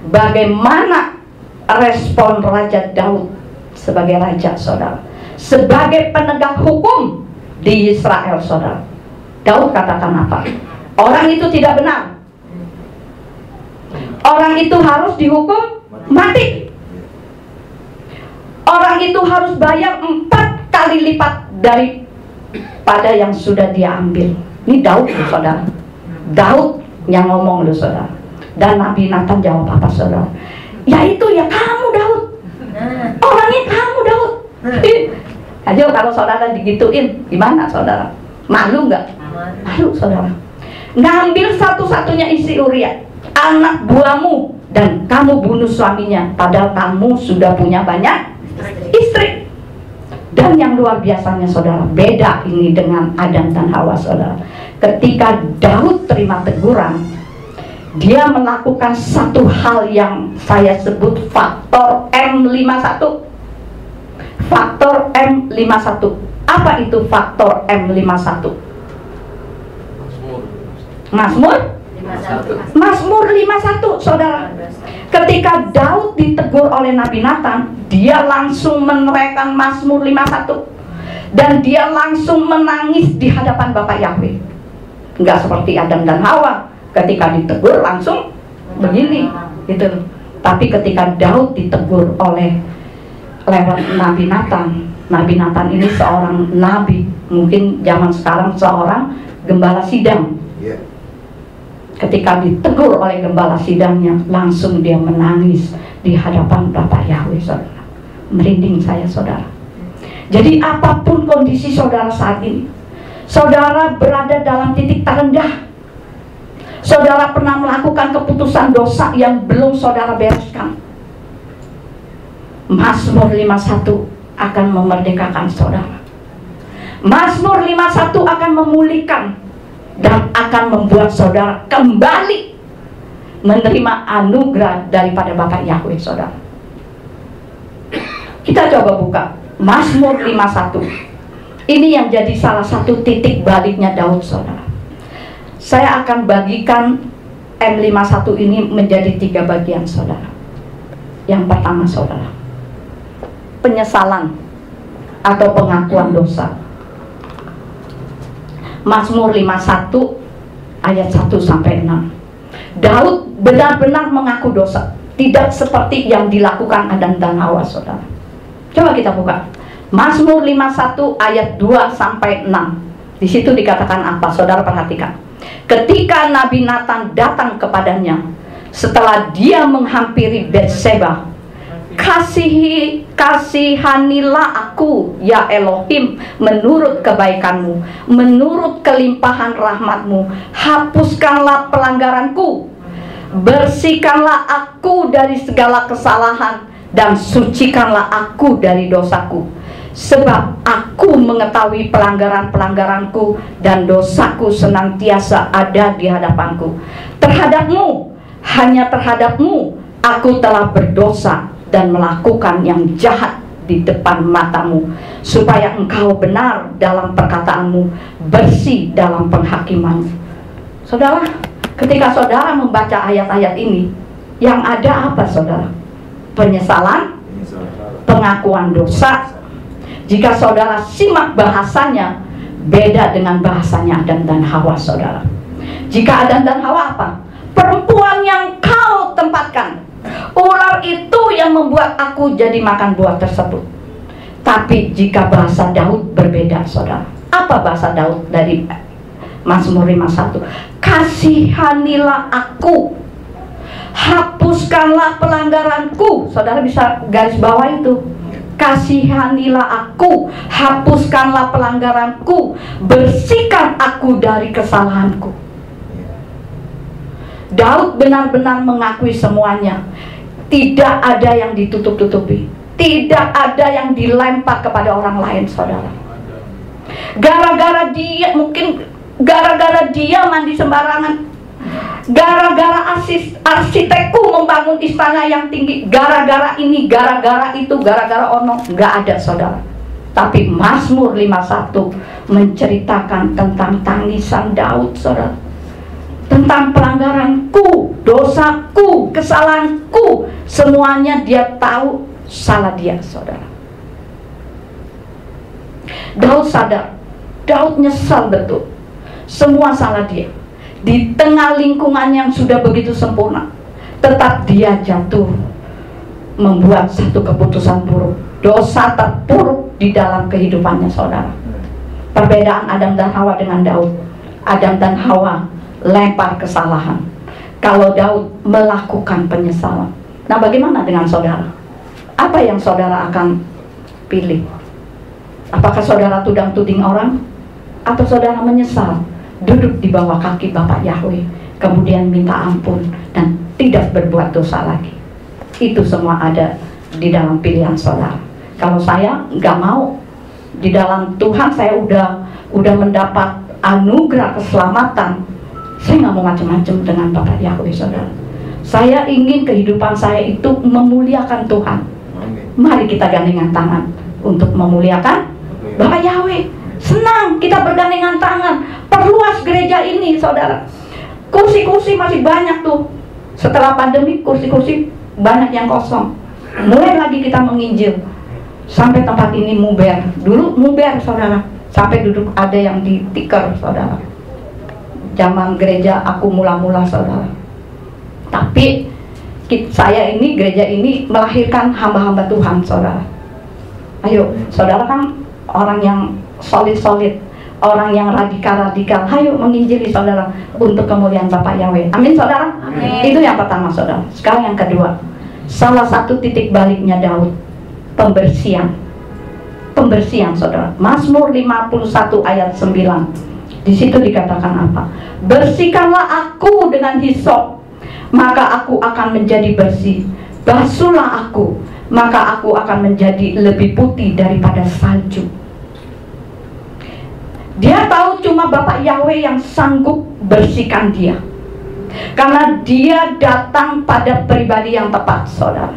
Bagaimana respon Raja Daud sebagai raja saudara? Sebagai penegak hukum di Israel saudara. Daud katakan apa? Orang itu tidak benar. Orang itu harus dihukum mati. Orang itu harus bayar 4 kali lipat daripada yang sudah dia ambil. Ini Daud loh saudara. Daud yang ngomong loh saudara. Dan Nabi Nathan jawab apa saudara? Yaitu ya kamu Daud. Orangnya kamu Daud. Ayo kalau saudara digituin gimana saudara? Malu nggak? Malu saudara. Ngambil satu-satunya istri Uria, anak buahmu, dan kamu bunuh suaminya, padahal kamu sudah punya banyak istri. Dan yang luar biasanya saudara, beda ini dengan Adam dan Hawa saudara. Ketika Daud terima teguran, dia melakukan satu hal yang saya sebut faktor M51. Faktor M51. Apa itu faktor M51? Mazmur 51 saudara. Ketika Daud ditegur oleh Nabi Nathan, dia langsung menerangkan Mazmur 51. Dan dia langsung menangis di hadapan Bapak Yahweh. Enggak seperti Adam dan Hawa, ketika ditegur langsung begini gitu. Tapi ketika Daud ditegur oleh lewat Nabi Nathan, Nabi Nathan ini seorang nabi, mungkin zaman sekarang seorang gembala sidang. Ketika ditegur oleh gembala sidangnya, langsung dia menangis di hadapan Bapak Yahweh, saudara. Merinding saya, saudara. Jadi apapun kondisi saudara saat ini, saudara berada dalam titik terendah, saudara pernah melakukan keputusan dosa yang belum saudara bereskan, Mazmur 51 akan memerdekakan saudara. Mazmur 51 akan memulihkan dan akan membuat saudara kembali menerima anugerah daripada Bapak Yahweh, saudara. Kita coba buka Mazmur 51. Ini yang jadi salah satu titik baliknya Daud, saudara. Saya akan bagikan M51 ini menjadi 3 bagian, saudara. Yang pertama, saudara, penyesalan atau pengakuan dosa. Mazmur 51 ayat 1 sampai 6. Daud benar-benar mengaku dosa, tidak seperti yang dilakukan Adam dan Hawa, saudara. Coba kita buka Mazmur 51 ayat 2 sampai 6. Di situ dikatakan apa? Saudara perhatikan. Ketika Nabi Nathan datang kepadanya setelah dia menghampiri Betseba, kasihanilah aku ya Elohim menurut kebaikanmu, menurut kelimpahan rahmatmu. Hapuskanlah pelanggaranku, bersihkanlah aku dari segala kesalahan, dan sucikanlah aku dari dosaku. Sebab aku mengetahui pelanggaran-pelanggaranku, dan dosaku senantiasa ada di hadapanku. Terhadapmu, hanya terhadapmu, aku telah berdosa dan melakukan yang jahat di depan matamu, supaya engkau benar dalam perkataanmu, bersih dalam penghakimanmu. Saudara, ketika saudara membaca ayat-ayat ini, yang ada apa, saudara? Penyesalan, pengakuan dosa. Jika saudara simak bahasanya, beda dengan bahasanya Adam dan Hawa, saudara. Jika Adam dan Hawa apa? Perempuan yang kau tempatkan, ular itu yang membuat aku jadi makan buah tersebut. Tapi jika bahasa Daud berbeda, saudara. Apa bahasa Daud dari Mazmur 51? Kasihanilah aku, hapuskanlah pelanggaranku. Saudara bisa garis bawah itu. Kasihanilah aku, hapuskanlah pelanggaranku, bersihkan aku dari kesalahanku. Daud benar-benar mengakui semuanya. Tidak ada yang ditutup-tutupi, tidak ada yang dilempar kepada orang lain, saudara. Gara-gara dia, mungkin gara-gara dia mandi sembarangan, gara-gara arsitekku membangun istana yang tinggi, gara-gara ini, gara-gara itu, gara-gara ono, nggak ada, saudara. Tapi Mazmur 51 menceritakan tentang tangisan Daud, saudara, tentang pelanggaranku, dosaku, kesalahanku, semuanya dia tahu salah dia, saudara. Daud sadar, Daud nyesal betul, semua salah dia. Di tengah lingkungan yang sudah begitu sempurna, tetap dia jatuh membuat satu keputusan buruk. Dosa terpuruk di dalam kehidupannya, saudara. Perbedaan Adam dan Hawa dengan Daud. Adam dan Hawa lempar kesalahan, kalau Daud melakukan penyesalan. Nah, bagaimana dengan saudara? Apa yang saudara akan pilih? Apakah saudara tudang-tuding orang, atau saudara menyesal, duduk di bawah kaki Bapak Yahweh, kemudian minta ampun dan tidak berbuat dosa lagi? Itu semua ada di dalam pilihan saudara. Kalau saya nggak mau, di dalam Tuhan saya udah mendapat anugerah keselamatan. Saya nggak mau macam-macam dengan Bapak Yahweh, saudara. Saya ingin kehidupan saya itu memuliakan Tuhan. Mari kita gandengan tangan untuk memuliakan Bapak Yahweh. Senang kita bergandengan tangan, perluas gereja ini, saudara. Kursi-kursi masih banyak tuh. Setelah pandemi, kursi-kursi banyak yang kosong. Mulai lagi kita menginjil, sampai tempat ini muber. Dulu muber, saudara, sampai duduk ada yang di tikar, saudara. Zaman gereja aku mula-mula, saudara. Tapi saya ini, gereja ini melahirkan hamba-hamba Tuhan, saudara. Ayo, saudara kan orang yang solid-solid, orang yang radikal-radikal. Ayo menginjili saudara untuk kemuliaan Bapak Yahweh. Amin saudara. Amin. Itu yang pertama saudara. Sekarang yang kedua, salah satu titik baliknya Daud, pembersihan. Pembersihan saudara. Mazmur 51 ayat 9. Di situ dikatakan apa? Bersihkanlah aku dengan hisop, maka aku akan menjadi bersih. Basuhlah aku, maka aku akan menjadi lebih putih daripada salju. Dia tahu cuma Bapak Yahweh yang sanggup bersihkan dia, karena dia datang pada pribadi yang tepat saudara.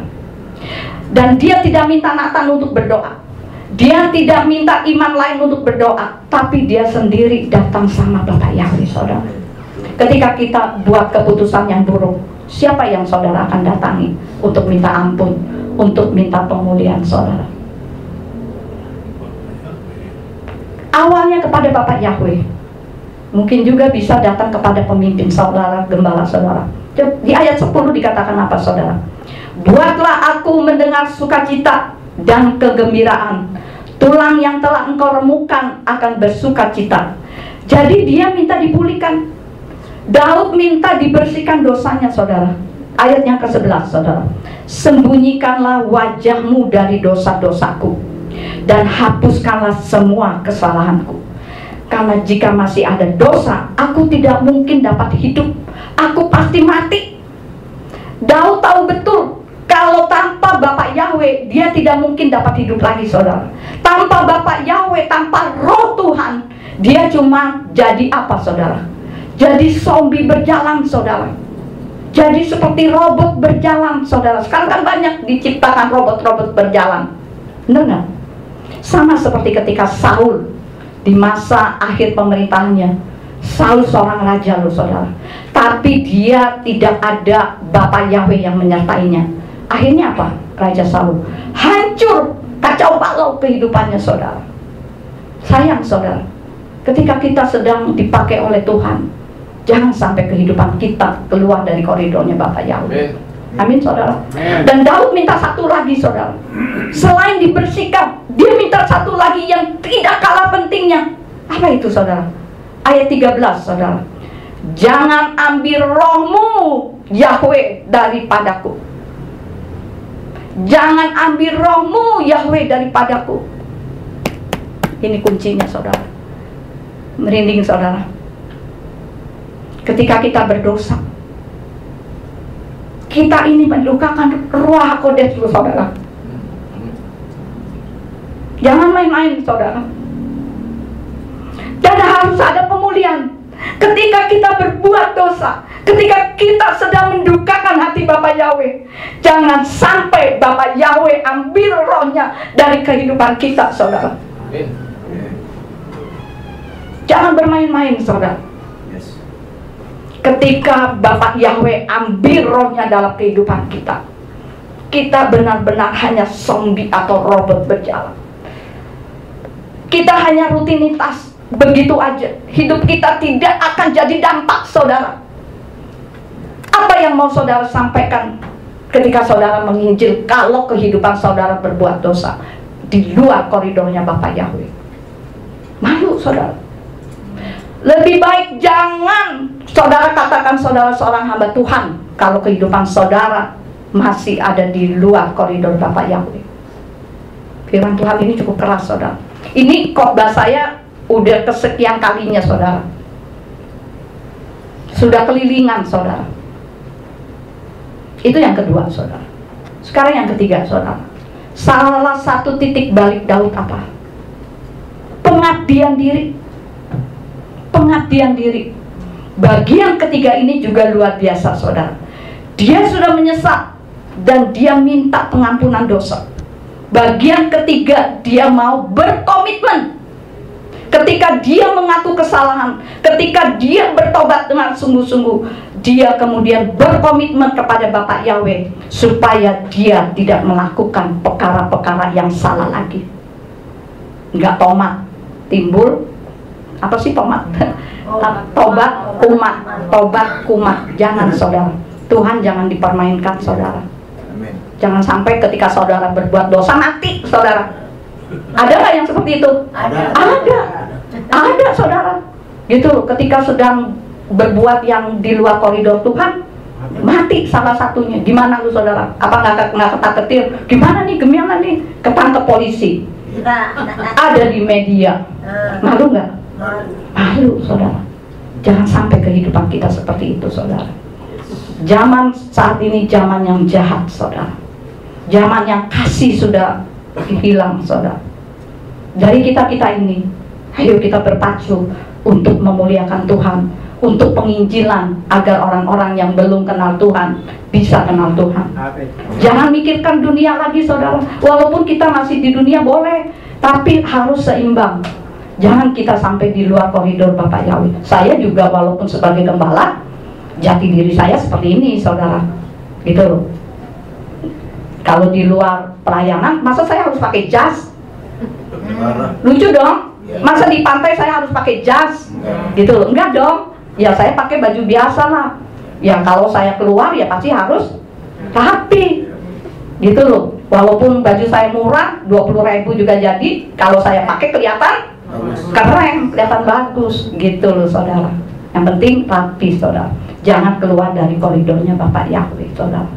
Dan dia tidak minta Nathan untuk berdoa, dia tidak minta iman lain untuk berdoa, tapi dia sendiri datang sama Bapak Yahweh saudara. Ketika kita buat keputusan yang buruk, siapa yang saudara akan datangi untuk minta ampun, untuk minta pemulihan saudara? Awalnya kepada Bapak Yahweh, mungkin juga bisa datang kepada pemimpin saudara, gembala saudara. Di ayat 10 dikatakan apa saudara? Buatlah aku mendengar sukacita dan kegembiraan, tulang yang telah engkau remukan akan bersukacita. Jadi dia minta dipulihkan. Daud minta dibersihkan dosanya saudara. Ayat yang ke-11 saudara, sembunyikanlah wajahmu dari dosa-dosaku dan hapuskanlah semua kesalahanku, karena jika masih ada dosa, aku tidak mungkin dapat hidup, aku pasti mati. Daud tahu betul kalau tanpa Bapak Yahweh dia tidak mungkin dapat hidup lagi saudara. Tanpa Bapak Yahweh, tanpa roh Tuhan, dia cuma jadi apa saudara? Jadi zombie berjalan saudara. Jadi seperti robot berjalan saudara. Sekarang kan banyak diciptakan robot-robot berjalan. Benar nggak? Sama seperti ketika Saul di masa akhir pemerintahannya. Saul seorang raja loh saudara, tapi dia tidak ada Bapak Yahweh yang menyertainya. Akhirnya apa? Raja Saul hancur, kacau balau kehidupannya saudara. Sayang saudara, ketika kita sedang dipakai oleh Tuhan, jangan sampai kehidupan kita keluar dari koridornya Bapak Yahweh. Amin saudara. Dan Daud minta satu lagi saudara, selain dibersihkan, dia minta satu lagi yang tidak kalah pentingnya. Apa itu saudara? Ayat 13 saudara, jangan ambil rohmu Yahweh daripadaku. Jangan ambil rohmu Yahweh daripadaku. Ini kuncinya saudara. Merinding saudara. Ketika kita berdosa, kita ini melukakan Ruach HaKodesh saudara. Jangan main-main saudara. Dan harus ada pemulihan. Ketika kita berbuat dosa, ketika kita sedang mendukakan hati Bapak Yahweh, jangan sampai Bapak Yahweh ambil rohnya dari kehidupan kita saudara. Jangan bermain-main saudara. Ketika Bapak Yahweh ambil rohnya dalam kehidupan kita, kita benar-benar hanya zombie atau robot berjalan. Kita hanya rutinitas, begitu aja. Hidup kita tidak akan jadi dampak saudara. Apa yang mau saudara sampaikan ketika saudara menginjil kalau kehidupan saudara berbuat dosa di luar koridornya Bapak Yahweh? Malu saudara. Lebih baik jangan saudara katakan saudara seorang hamba Tuhan kalau kehidupan saudara masih ada di luar koridor Bapak Yahweh. Firman Tuhan ini cukup keras saudara. Ini khotbah saya udah kesekian kalinya saudara. Sudah kelilingan saudara. Itu yang kedua saudara. Sekarang yang ketiga saudara. Salah satu titik balik Daud apa? Pengabdian diri. Pengabdian diri. Bagian ketiga ini juga luar biasa saudara. Dia sudah menyesal dan dia minta pengampunan dosa. Bagian ketiga, dia mau berkomitmen. Ketika dia mengaku kesalahan, ketika dia bertobat dengan sungguh-sungguh, dia kemudian berkomitmen kepada Bapak Yahweh supaya dia tidak melakukan perkara-perkara yang salah lagi. Enggak tomat timbul, apa sih tomat? Tobat kumat. Jangan saudara. Tuhan jangan dipermainkan saudara. Jangan sampai ketika saudara berbuat dosa mati saudara. Ada nggak yang seperti itu? Ada. Ada saudara, gitu loh. Ketika sedang berbuat yang di luar koridor Tuhan, mati salah satunya. Gimana lu saudara? Apa nggak ketar-ketir? Gimana nih, gimana nih? Ketangkep polisi. Ada di media. Malu nggak? Malu saudara. Jangan sampai kehidupan kita seperti itu saudara. Zaman saat ini zaman yang jahat saudara. Zaman yang kasih sudah hilang saudara. Dari kita-kita ini, ayo kita berpacu untuk memuliakan Tuhan, untuk penginjilan agar orang-orang yang belum kenal Tuhan bisa kenal Tuhan. Jangan mikirkan dunia lagi saudara. Walaupun kita masih di dunia boleh, tapi harus seimbang. Jangan kita sampai di luar koridor Bapak Yahweh. Saya juga walaupun sebagai gembala, jati diri saya seperti ini saudara, gitu loh. Kalau di luar pelayanan, masa saya harus pakai jas? Lucu dong. Masa di pantai saya harus pakai jas? Gitu loh. Enggak dong. Ya saya pakai baju biasa lah. Ya kalau saya keluar ya pasti harus rapi, gitu loh. Walaupun baju saya murah, 20.000 juga jadi, kalau saya pakai kelihatan keren, kelihatan bagus, gitu loh saudara. Yang penting rapi saudara. Jangan keluar dari koridornya Bapak Yahweh saudara.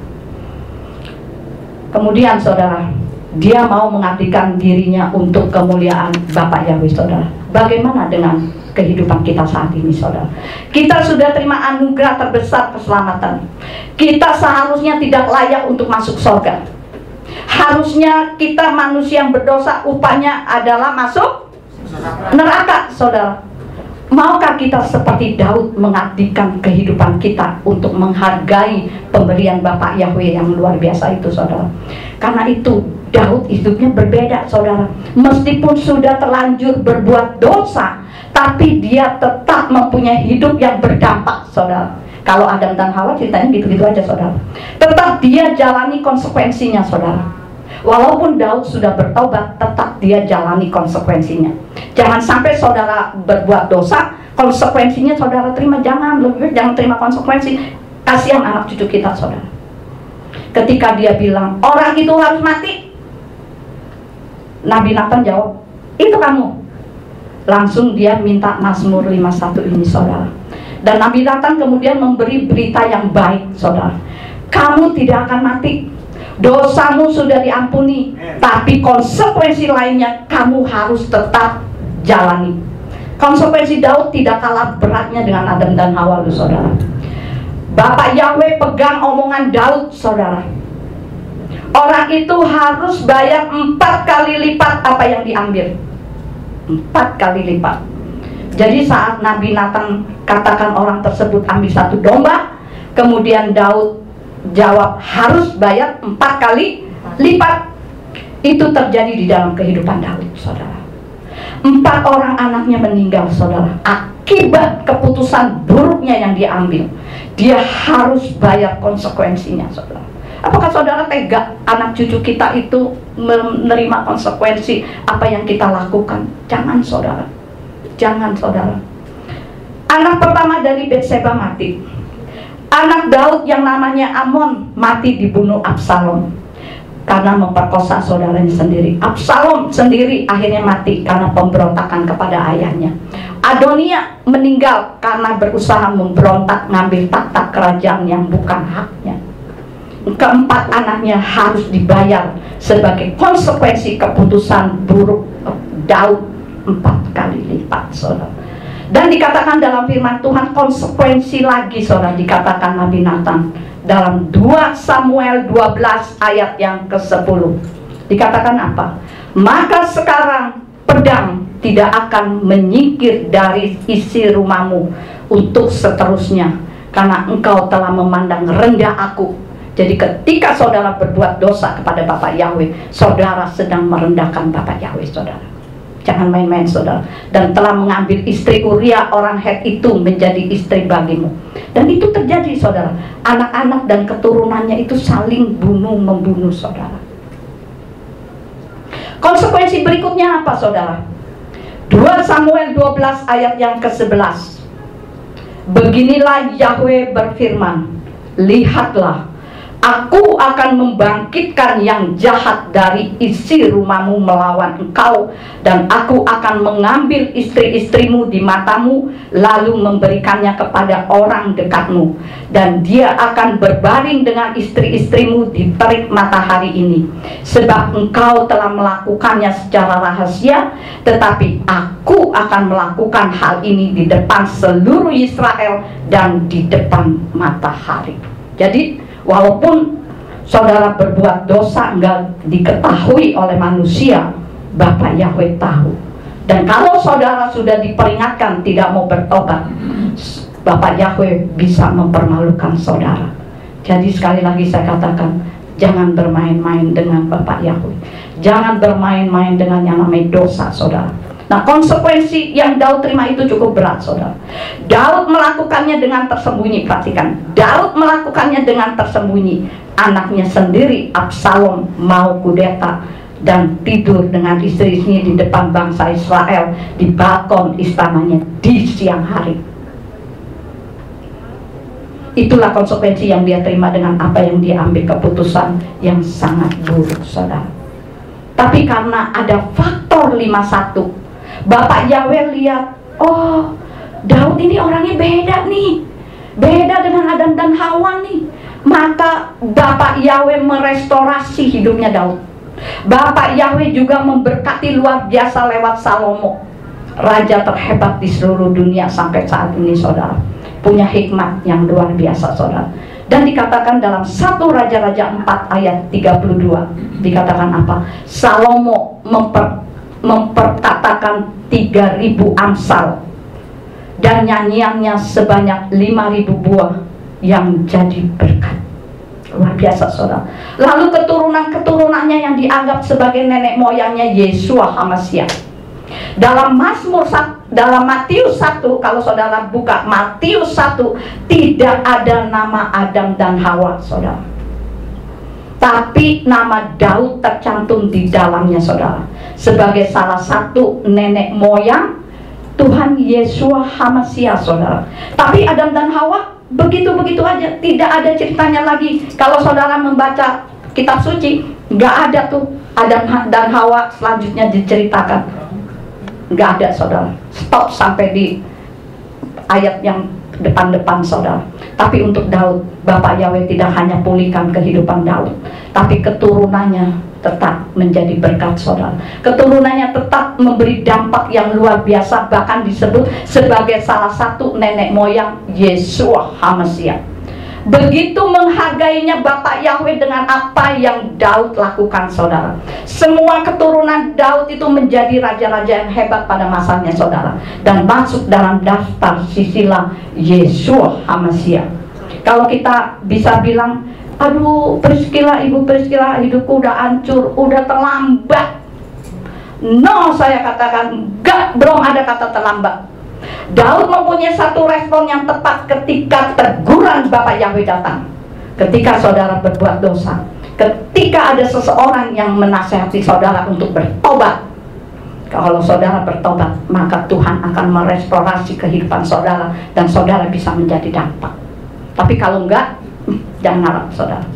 Kemudian saudara, dia mau mengabdikan dirinya untuk kemuliaan Bapak Yahweh saudara. Bagaimana dengan kehidupan kita saat ini saudara? Kita sudah terima anugerah terbesar keselamatan. Kita seharusnya tidak layak untuk masuk surga. Harusnya kita manusia yang berdosa, upahnya adalah masuk neraka saudara. Maukah kita seperti Daud mengabdikan kehidupan kita untuk menghargai pemberian Bapak Yahweh yang luar biasa itu saudara? Karena itu Daud hidupnya berbeda saudara. Meskipun sudah terlanjur berbuat dosa, tapi dia tetap mempunyai hidup yang berdampak saudara. Kalau Adam dan Hawa ceritanya gitu-gitu aja saudara. Tetap dia jalani konsekuensinya saudara. Walaupun Daud sudah bertobat, tetap dia jalani konsekuensinya. Jangan sampai saudara berbuat dosa, konsekuensinya saudara terima. Jangan, lebih baik jangan terima konsekuensi. Kasihan anak cucu kita saudara. Ketika dia bilang orang itu harus mati, Nabi Nathan jawab, itu kamu. Langsung dia minta Mazmur 51 ini saudara. Dan Nabi Nathan kemudian memberi berita yang baik saudara. Kamu tidak akan mati, dosamu sudah diampuni, tapi konsekuensi lainnya kamu harus tetap jalani. Konsekuensi Daud tidak kalah beratnya dengan Adam dan Hawa saudara. Bapak Yahweh pegang omongan Daud saudara. Orang itu harus bayar 4 kali lipat apa yang diambil. 4 kali lipat. Jadi saat Nabi Nathan katakan orang tersebut ambil 1 domba, kemudian Daud jawab harus bayar 4 kali lipat. Itu terjadi di dalam kehidupan Daud saudara. 4 orang anaknya meninggal saudara, akibat keputusan buruknya yang diambil. Dia harus bayar konsekuensinya saudara. Apakah saudara tega anak cucu kita itu menerima konsekuensi apa yang kita lakukan? Jangan saudara. Jangan saudara. Anak pertama dari Betseba mati. Anak Daud yang namanya Amnon mati dibunuh Absalom karena memperkosa saudaranya sendiri. Absalom sendiri akhirnya mati karena pemberontakan kepada ayahnya. Adonia meninggal karena berusaha memberontak ngambil takhta kerajaan yang bukan haknya. Keempat anaknya harus dibayar sebagai konsekuensi keputusan buruk Daud 4 kali lipat saudara. Dan dikatakan dalam firman Tuhan konsekuensi lagi saudara, dikatakan Nabi Nathan dalam 2 Samuel 12 ayat yang ke-10. Dikatakan apa? Maka sekarang pedang tidak akan menyingkir dari isi rumahmu untuk seterusnya, karena engkau telah memandang rendah aku. Jadi ketika saudara berbuat dosa kepada Bapak Yahweh, saudara sedang merendahkan Bapak Yahweh saudara. Jangan main-main saudara. Dan telah mengambil istri Uria orang Het itu menjadi istri bagimu. Dan itu terjadi saudara. Anak-anak dan keturunannya itu saling bunuh-membunuh saudara. Konsekuensi berikutnya apa saudara? 2 Samuel 12 ayat yang ke-11. Beginilah Yahweh berfirman, lihatlah, aku akan membangkitkan yang jahat dari isi rumahmu melawan engkau, dan aku akan mengambil istri-istrimu di matamu, lalu memberikannya kepada orang dekatmu, dan dia akan berbaring dengan istri-istrimu di terik matahari ini, sebab engkau telah melakukannya secara rahasia, tetapi aku akan melakukan hal ini di depan seluruh Israel dan di depan matahari. Jadi walaupun saudara berbuat dosa enggak diketahui oleh manusia, Bapak Yahweh tahu. Dan kalau saudara sudah diperingatkan tidak mau bertobat, Bapak Yahweh bisa mempermalukan saudara. Jadi sekali lagi saya katakan, jangan bermain-main dengan Bapak Yahweh. Jangan bermain-main dengan yang namanya dosa, saudara. Nah, konsekuensi yang Daud terima itu cukup berat, saudara. Daud melakukannya dengan tersembunyi. Perhatikan, Daud melakukannya dengan tersembunyi. Anaknya sendiri, Absalom, mau kudeta dan tidur dengan istri-istrinya di depan bangsa Israel di balkon istananya di siang hari. Itulah konsekuensi yang dia terima dengan apa yang dia ambil keputusan yang sangat buruk, saudara. Tapi karena ada faktor 51, Bapak Yahweh lihat, oh, Daud ini orangnya beda nih, beda dengan Adam dan Hawa nih. Maka Bapak Yahweh merestorasi hidupnya Daud. Bapak Yahweh juga memberkati luar biasa lewat Salomo, raja terhebat di seluruh dunia sampai saat ini, saudara. Punya hikmat yang luar biasa, saudara. Dan dikatakan dalam 1 Raja-Raja 4 ayat 32, dikatakan apa? Salomo memperkatakan 3.000 amsal, dan nyanyiannya sebanyak 5.000 buah yang jadi berkat. Luar biasa, saudara. Lalu keturunan-keturunannya yang dianggap sebagai nenek moyangnya Yesua HaMashiach. Dalam Matius 1, kalau saudara buka Matius 1, tidak ada nama Adam dan Hawa, saudara. Tapi nama Daud tercantum di dalamnya, saudara, sebagai salah satu nenek moyang Tuhan Yesua HaMashiach, saudara. Tapi Adam dan Hawa begitu-begitu aja, tidak ada ceritanya lagi. Kalau saudara membaca kitab suci, nggak ada tuh Adam dan Hawa selanjutnya diceritakan. Nggak ada, saudara. Stop sampai di ayat yang depan-depan, saudara. Tapi untuk Daud, Bapak Yahweh tidak hanya pulihkan kehidupan Daud, tapi keturunannya tetap menjadi berkat, saudara. Keturunannya tetap memberi dampak yang luar biasa, bahkan disebut sebagai salah satu nenek moyang Yesua HaMashiach. Begitu menghargainya Bapak Yahweh dengan apa yang Daud lakukan, saudara. Semua keturunan Daud itu menjadi raja-raja yang hebat pada masanya, saudara, dan masuk dalam daftar sisilah Yesua HaMashiach. Kalau kita bisa bilang, aduh Priscilla, Ibu Priscilla, hidupku udah hancur, udah terlambat. No, saya katakan enggak, belum ada kata terlambat. Daud mempunyai satu respon yang tepat ketika teguran Bapak Yahweh datang. Ketika saudara berbuat dosa, ketika ada seseorang yang menasihati saudara untuk bertobat, kalau saudara bertobat, maka Tuhan akan merestorasi kehidupan saudara dan saudara bisa menjadi dampak. Tapi kalau enggak, jangan harap, saudara.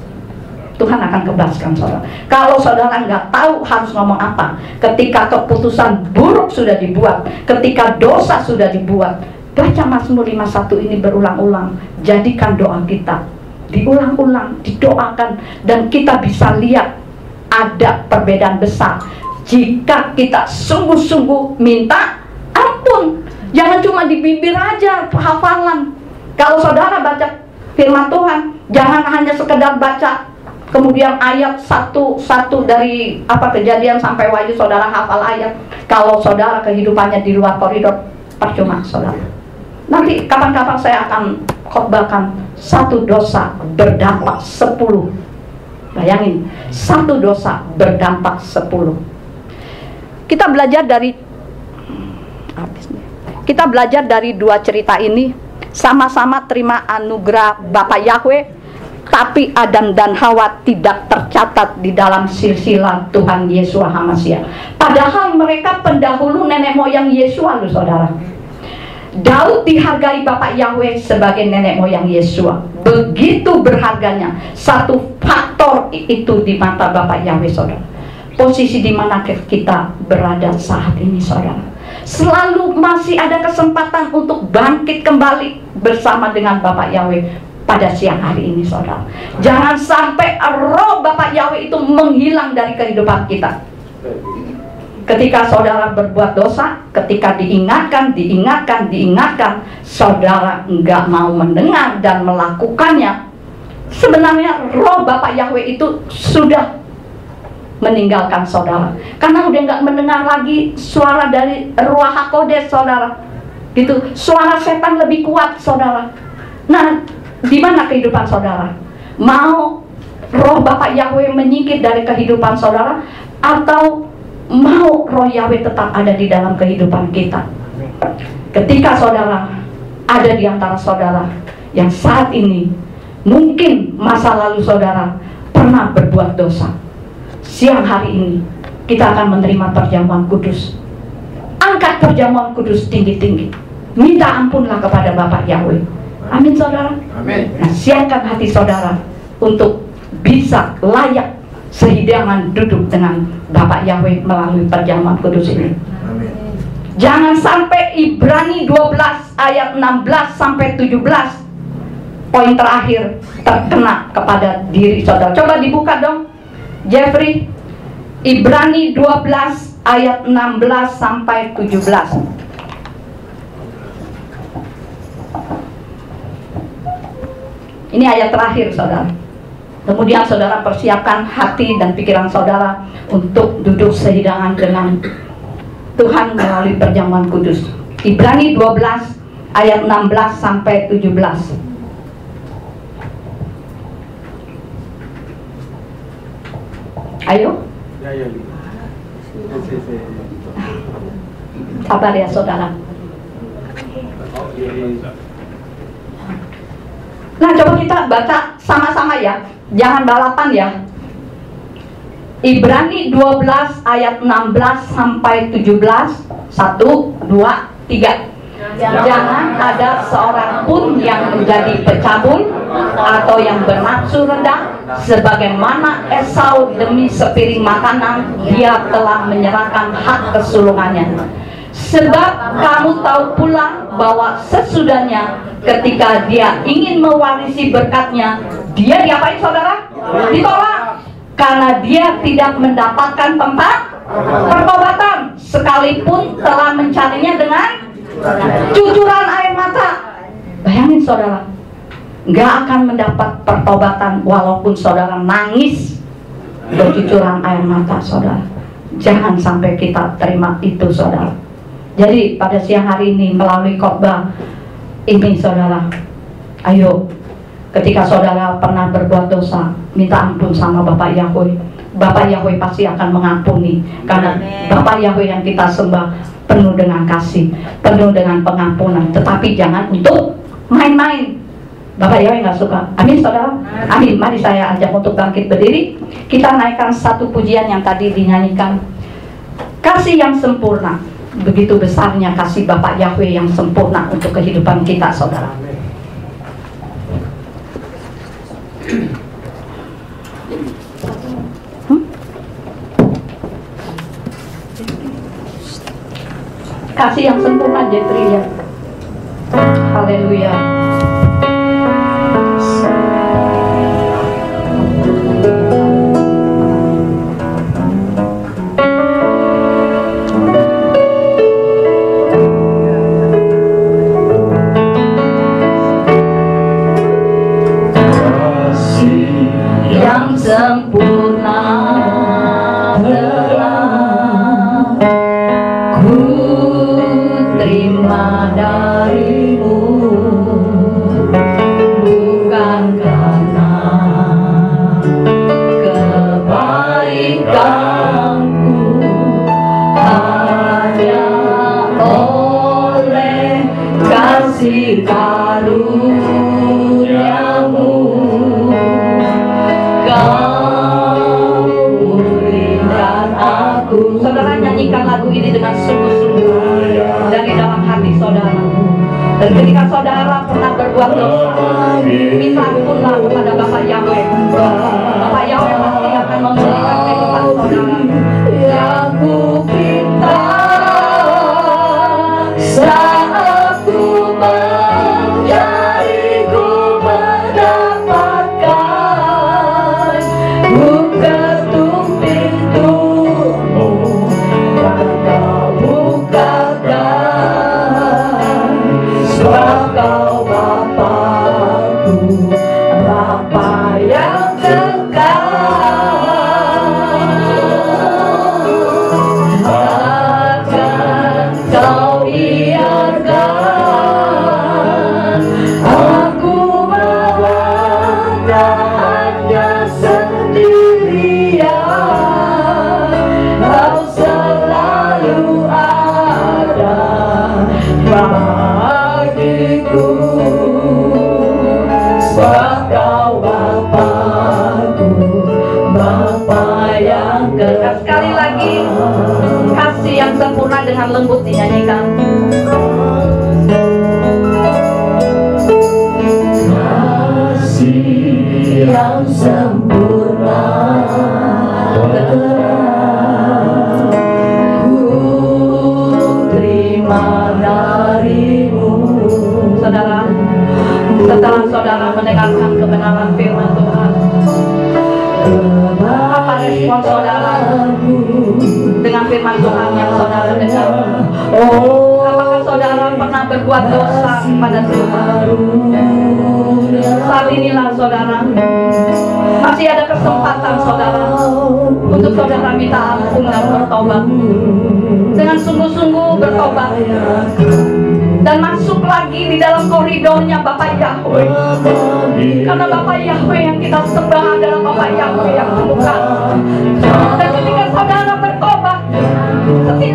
Tuhan akan kebaskan saudara. Kalau saudara nggak tahu harus ngomong apa, ketika keputusan buruk sudah dibuat, ketika dosa sudah dibuat, baca Mazmur 51 ini berulang-ulang. Jadikan doa kita diulang-ulang, didoakan, dan kita bisa lihat ada perbedaan besar jika kita sungguh-sungguh minta ampun. Jangan cuma di bibir aja hafalan. Kalau saudara baca firman Tuhan, jangan hanya sekedar baca kemudian ayat satu dari Kejadian sampai Wahyu saudara hafal ayat. Kalau saudara kehidupannya di luar koridor, percuma, saudara. Nanti kapan-kapan saya akan khotbahkan satu dosa berdampak 10. Bayangin, satu dosa berdampak 10. Kita belajar dari dua cerita ini. Sama-sama terima anugerah Bapak Yahweh, tapi Adam dan Hawa tidak tercatat di dalam silsilah Tuhan Yesua HaMashiach. Padahal mereka pendahulu nenek moyang Yesua, loh saudara. Daud dihargai Bapak Yahweh sebagai nenek moyang Yesua. Begitu berharganya satu faktor itu di mata Bapak Yahweh, saudara. Posisi di mana kita berada saat ini, saudara. Selalu masih ada kesempatan untuk bangkit kembali bersama dengan Bapak Yahweh pada siang hari ini, saudara. Jangan sampai roh Bapak Yahweh itu menghilang dari kehidupan kita. Ketika saudara berbuat dosa, ketika diingatkan, saudara enggak mau mendengar dan melakukannya, sebenarnya roh Bapak Yahweh itu sudah meninggalkan saudara, karena udah enggak mendengar lagi suara dari Ruach HaKodesh, saudara. Gitu, suara setan lebih kuat, saudara. Nah, di mana kehidupan saudara? Mau roh Bapak Yahweh menyingkir dari kehidupan saudara, atau mau roh Yahweh tetap ada di dalam kehidupan kita? Ketika saudara ada di antara saudara yang saat ini mungkin masa lalu saudara pernah berbuat dosa, siang hari ini kita akan menerima perjamuan kudus. Angkat perjamuan kudus tinggi-tinggi, minta ampunlah kepada Bapak Yahweh. Amin, saudara. Amin. Nah, siapkan hati saudara untuk bisa layak sehidangan duduk dengan Bapak Yahweh melalui perjamuan kudus ini. Amin. Jangan sampai Ibrani 12 ayat 16 sampai 17 poin terakhir terkena kepada diri saudara. Coba dibuka dong, Jeffrey. Ibrani 12 ayat 16 sampai 17. Ini ayat terakhir, saudara. Kemudian saudara persiapkan hati dan pikiran saudara untuk duduk sehidangan dengan Tuhan melalui perjamuan kudus. Ibrani 12 ayat 16 sampai 17. Ayo. Sabar ya, saudara. Nah, coba kita baca sama-sama ya. Jangan balapan ya. Ibrani 12 ayat 16 sampai 17. 1, 2, 3. Jangan ada seorang pun yang menjadi pecabul atau yang bernafsu rendah, sebagaimana Esau demi sepiring makanan dia telah menyerahkan hak kesulungannya. Sebab kamu tahu pula bahwa sesudahnya ketika dia ingin mewarisi berkatnya, dia diapain, saudara? Ditolak, karena dia tidak mendapatkan tempat pertobatan, sekalipun telah mencarinya dengan cucuran air mata. Bayangin, saudara, nggak akan mendapat pertobatan walaupun saudara nangis bercucuran air mata, saudara. Jangan sampai kita terima itu, saudara. Jadi pada siang hari ini melalui khotbah ini, saudara, ayo, ketika saudara pernah berbuat dosa, minta ampun sama Bapak Yahweh. Bapak Yahweh pasti akan mengampuni, karena Bapak Yahweh yang kita sembah penuh dengan kasih, penuh dengan pengampunan. Tetapi jangan untuk main-main. Bapak Yahweh nggak suka. Amin, saudara. Amin. Mari saya ajak untuk bangkit berdiri. Kita naikkan satu pujian yang tadi dinyanyikan, kasih yang sempurna. Begitu besarnya kasih Bapak Yahweh yang sempurna untuk kehidupan kita, saudara. Kasih yang sempurna, Jeffrey, ya. Haleluya. Sempurna telah ku terima darimu, bukan karena kebaikanku, hanya oleh kasih karuniamu. Saudara, nyanyikan lagu ini dengan sungguh-sungguh dari dalam hati saudara. Dan ketika saudara pernah berbuat dosa, minta ampunlah kepada Bapak Yahweh. Bapak Yahweh pasti akan memulihkan kehidupan saudara. Yang ku pinta saat ku mencari, ku mendapatkan. Buka pintumu, Kau bukakan. Sebab Kau Bapa-Ku, Bapa yang kekal. Takkan Kau biarkan aku melangkah hanya sendirian. Kau selalu ada bagiku. Sebab Kau Bapa-Ku, Bapa yang kekal. Sekali lagi, kasih yang sempurna dengan lembut dinyanyikan. Kasih yang sempurna, ku terima darimu. Saudara, setelah saudara mendengarkan kebenaran firman Tuhan, apa respon saudara dengan firman Tuhan yang saudara dengar? Apakah saudara pernah berbuat dosa pada Tuhan? Saat inilah saudara, masih ada kesempatan saudara untuk saudara minta ampun dan bertobat. Dengan sungguh-sungguh bertobat dan masuk lagi di dalam koridornya Bapak Yahweh. Karena Bapak Yahweh yang kita sembah adalah Bapak Yahweh yang bukan. Dan ketika saudara bertobat,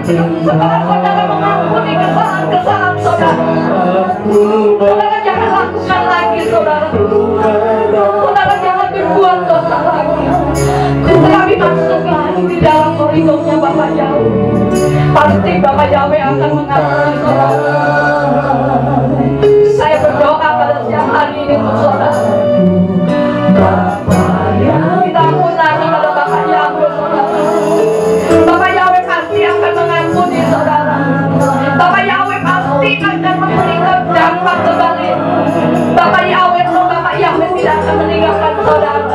setelah saudara mengampuni kesalahan-kesalahan saudara, saudara jangan lakukan lagi saudara. Saudara jangan berbuat dosa lagi. Tetapi masuk lagi di dalam koridornya Bapak Yahweh. Pasti Bapak Yahweh akan mengampuni saudara. Saya berdoa pada siang hari ini untuk saudara. Bapak Yahweh, kita ampun lagi pada Bapak Yahweh saudara. Bapak Yahweh pasti akan mengampuni saudara. Bapak Yahweh pasti akan memberikan dampak kembali. Bapak Yahweh tidak akan meninggalkan saudara,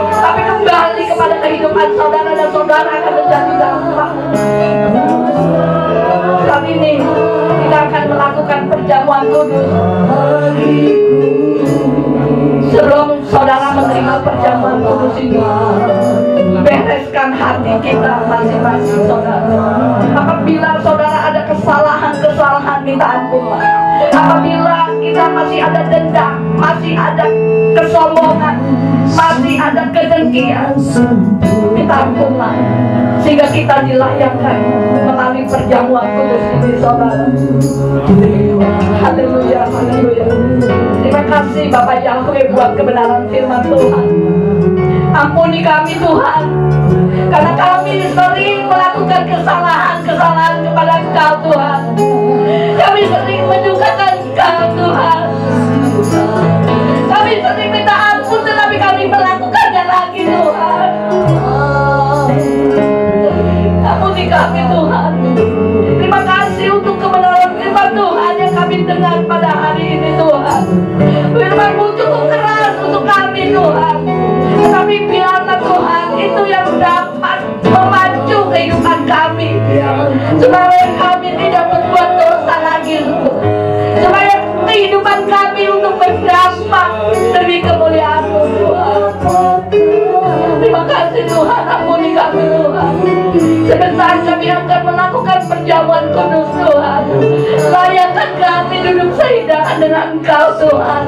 tapi kembali kepada kehidupan saudara dan saudara akan menjadi dampak. Saat ini kita akan melakukan perjamuan kudus. Sebelum saudara menerima perjamuan kudus ini, bereskan hati kita masing-masing saudara. Apabila saudara ada kesalahan-kesalahan, minta ampunlah. Apabila kita masih ada dendam, masih ada kesombongan, masih ada kedengkian, minta ampunlah, sehingga kita dilayakkan melalui perjamuan kudus ini saudara. Haleluya, haleluya. Terima kasih Bapak Yahweh buat kebenaran firman Tuhan. Ampuni kami Tuhan, karena kami sering melakukan kesalahan-kesalahan kepada Engkau Tuhan. Kami sering mendukakan Engkau Tuhan. Kami sering minta ampun, tetapi kami melakukannya lagi Tuhan. Ampuni kami Tuhan. Terima kasih untuk kebenaran firman Tuhan yang kami dengar pada hari ini Tuhan. Firman-Mu cukup keras untuk kami Tuhan, tetapi biarlah Tuhan itu yang dapat memacu kehidupan kami, supaya kami tidak berbuat dosa lagi, supaya kehidupan kami untuk berdampak demi kemuliaan-Mu Tuhan. Terima kasih Tuhan, ampuni kami Tuhan. Sebentar kami akan melakukan perjamuan kudus Tuhan. Layakkan kami duduk sehidangan dengan Engkau Tuhan.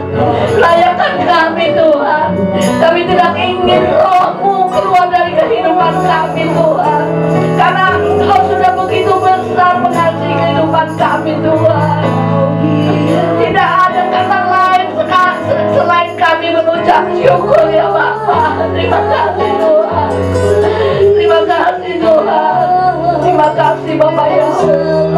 Layakkan kami Tuhan. Kami tidak ingin Roh-Mu keluar dari kehidupan kami Tuhan, karena Engkau sudah begitu besar mengasihi kehidupan kami Tuhan. Tidak ada kata lain selain kami mengucap syukur ya Bapa. Terima kasih Tuhan. Terima kasih Tuhan. Terima kasih Bapak Yesus.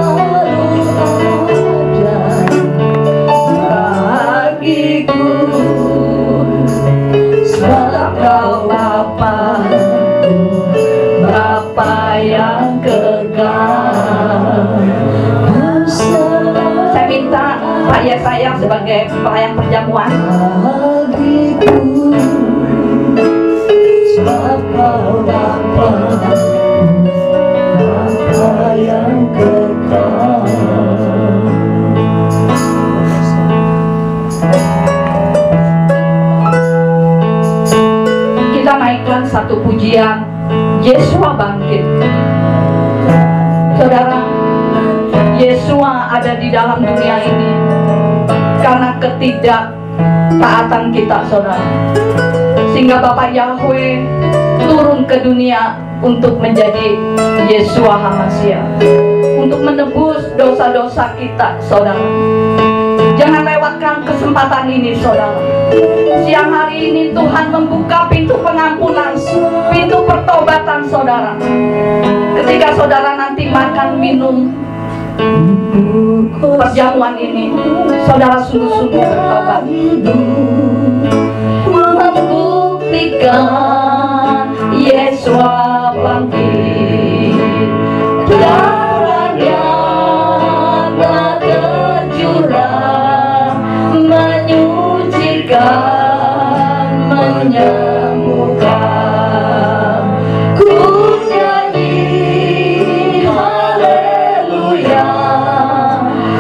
sebagai pelayan perjamuan. Kita naikkan satu pujian, Yesua bangkit. Saudara, Yesua ada di dalam dunia ini karena ketidaktaatan kita, saudara. Sehingga Bapa Yahweh turun ke dunia untuk menjadi Yesua HaMasiah, untuk menebus dosa-dosa kita, saudara. Jangan lewatkan kesempatan ini, saudara. Siang hari ini Tuhan membuka pintu pengampunan, pintu pertobatan, saudara. Ketika saudara nanti makan minum perjamuan ini, saudara sungguh-sungguh bertobat, membuktikan Yesua bangkit. Darahnya telah tercurah, menyucikan, menyembuhkan. Ku nyanyi haleluya,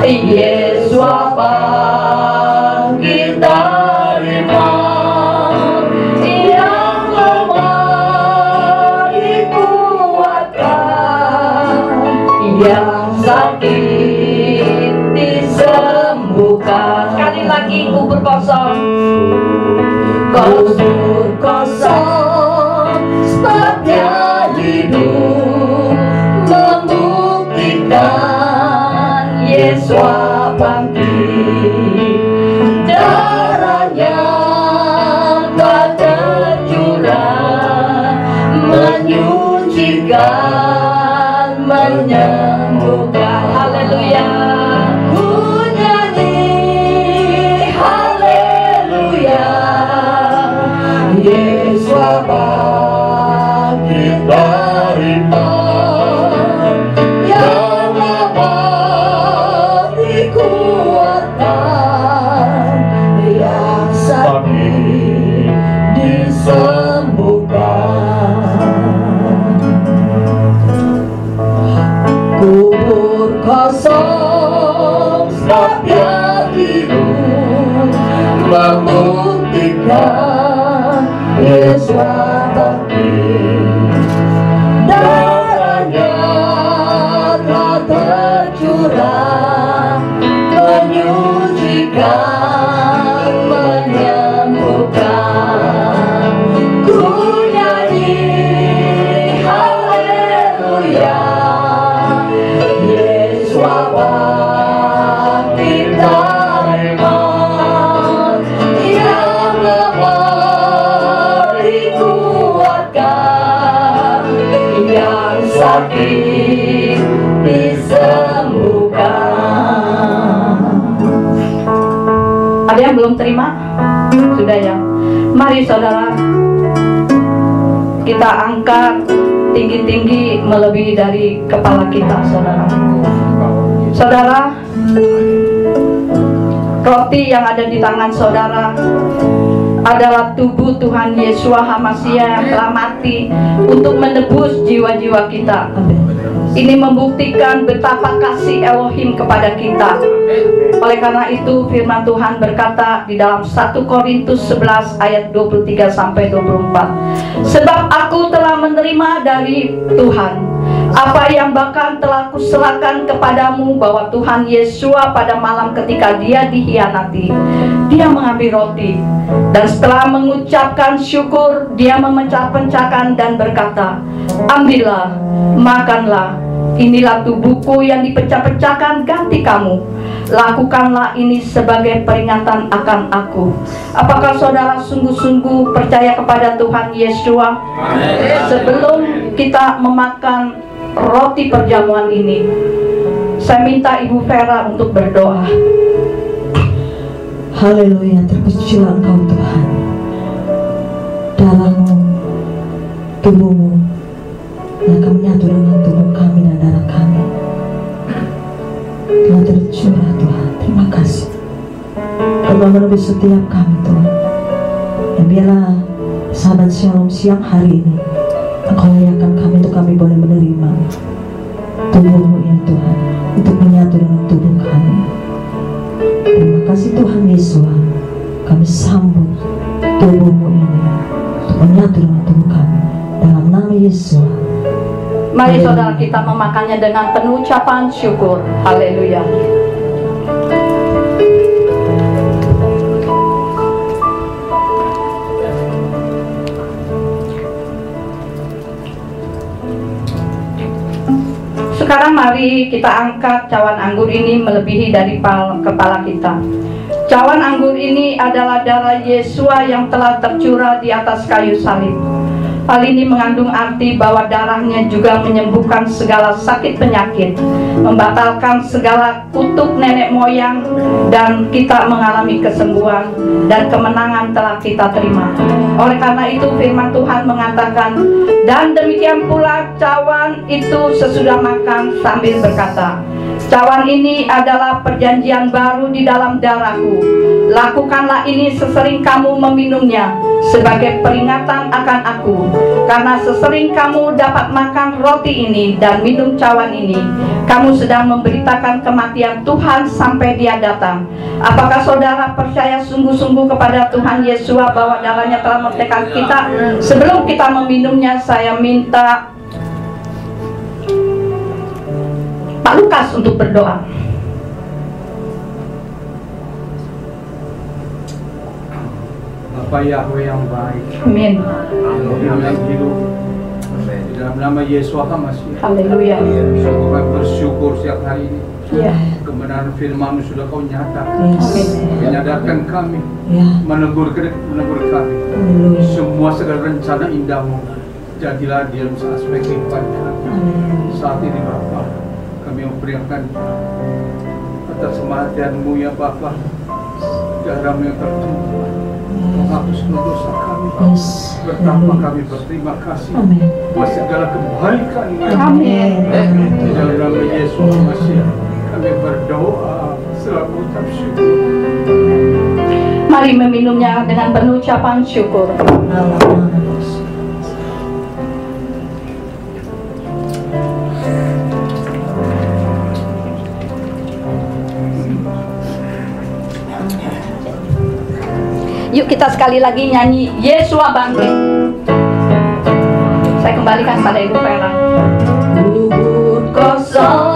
Yesua bangkit dari maut, yang lemah dikuatkan, yang sakit disembuhkan. Sekali lagi, kubur kosong, kubur kosong, sebabnya hidup, membuktikan Yesua bangkit. Darahnya telah tercurah, menyucikan, menyembuhkan. Haleluya. Ku nyanyi haleluya, Yesua bangkit dari maut, yang lemah dikuatkan, yang sakit disembuhkan. Kubur kosong, sebabnya hidup, membuktikan Yesua bangkit. Darahnya telah tercurah, menyucikan, menyembuhkan. Ku nyanyi haleluya, Yesua bangkit dari maut, yang lemah dikuatkan, yang sakit disembuhkan. Ada yang belum terima? Sudah ya? Mari saudara, kita angkat tinggi-tinggi melebihi dari kepala kita, saudara. Saudara, roti yang ada di tangan saudara adalah tubuh Tuhan Yesua HaMasiah yang telah mati untuk menebus jiwa-jiwa kita. Ini membuktikan betapa kasih Elohim kepada kita. Oleh karena itu firman Tuhan berkata di dalam 1 Korintus 11 ayat 23-24, sebab aku telah menerima dari Tuhan apa yang bahkan telah kuserahkan kepadamu, bahwa Tuhan Yesua pada malam ketika dia dihianati, dia mengambil roti, dan setelah mengucapkan syukur, dia memecah-pecahkan dan berkata, ambillah, makanlah, inilah tubuhku yang dipecah-pecahkan ganti kamu. Lakukanlah ini sebagai peringatan akan aku. Apakah saudara sungguh-sungguh percaya kepada Tuhan Yesua? Sebelum kita memakan roti perjamuan ini, saya minta Ibu Vera untuk berdoa. Haleluya, terpujilah Engkau Tuhan. Darahmu, tubuhmu yang akan menyatu dengan tubuh kami dan darah kami telah tercurah Tuhan. Terima kasih. Tuhan menebus setiap kami Tuhan. Dan biarlah sahabat Shalom siang hari ini Engkau layakan kami untuk kami boleh menerima tubuh-Mu ini Tuhan, untuk menyatu dengan tubuh kami. Terima kasih Tuhan Yesus, kami sambut tubuh-Mu ini untuk menyatu dengan tubuh kami dalam nama Yesus. Mari saudara kita memakannya dengan penuh ucapan syukur. Haleluya. Sekarang mari kita angkat cawan anggur ini melebihi dari kepala kita. Cawan anggur ini adalah darah Yesus yang telah tercurah di atas kayu salib. Hal ini mengandung arti bahwa darahnya juga menyembuhkan segala sakit penyakit, membatalkan segala kutuk nenek moyang, dan kita mengalami kesembuhan dan kemenangan telah kita terima. Oleh karena itu firman Tuhan mengatakan, dan demikian pula cawan itu sesudah makan sambil berkata, cawan ini adalah perjanjian baru di dalam darahku. Lakukanlah ini sesering kamu meminumnya sebagai peringatan akan aku. Karena sesering kamu dapat makan roti ini dan minum cawan ini, kamu sedang memberitakan kematian Tuhan sampai Dia datang. Apakah saudara percaya sungguh-sungguh kepada Tuhan Yesus bahwa darahnya telah memerdekakan kita? Sebelum kita meminumnya, saya minta Pak Lukas untuk berdoa. Bapa Yahweh yang baik, Amin. yang hidup, di dalam nama Yesus Masih. Haleluya. Sungguh kami bersyukur siang hari ini. Ya. Kebenaran firman-Mu sudah Kau nyatakan, Yes. menyadarkan kami, Ya. menegur kami. Haleluya. Semua segala rencana indah-Mu jadilah di dalam aspek kehidupan kami. Amin. Saat ini Bapa, kami memberikan atas kematian-Mu ya Bapa, darah-Mu yang tertumpah menghapus dosa kami. Yes. Betapa kami berterima kasih Amin. atas segala kebaikan. Amin. Di dalam nama Yesus Masih kami berdoa selalu ucap syukur. Mari meminumnya dengan penuh ucapan syukur. Yuk kita sekali lagi nyanyi Yesus bangkit. Saya kembalikan pada Ibu Vera. Kubur kosong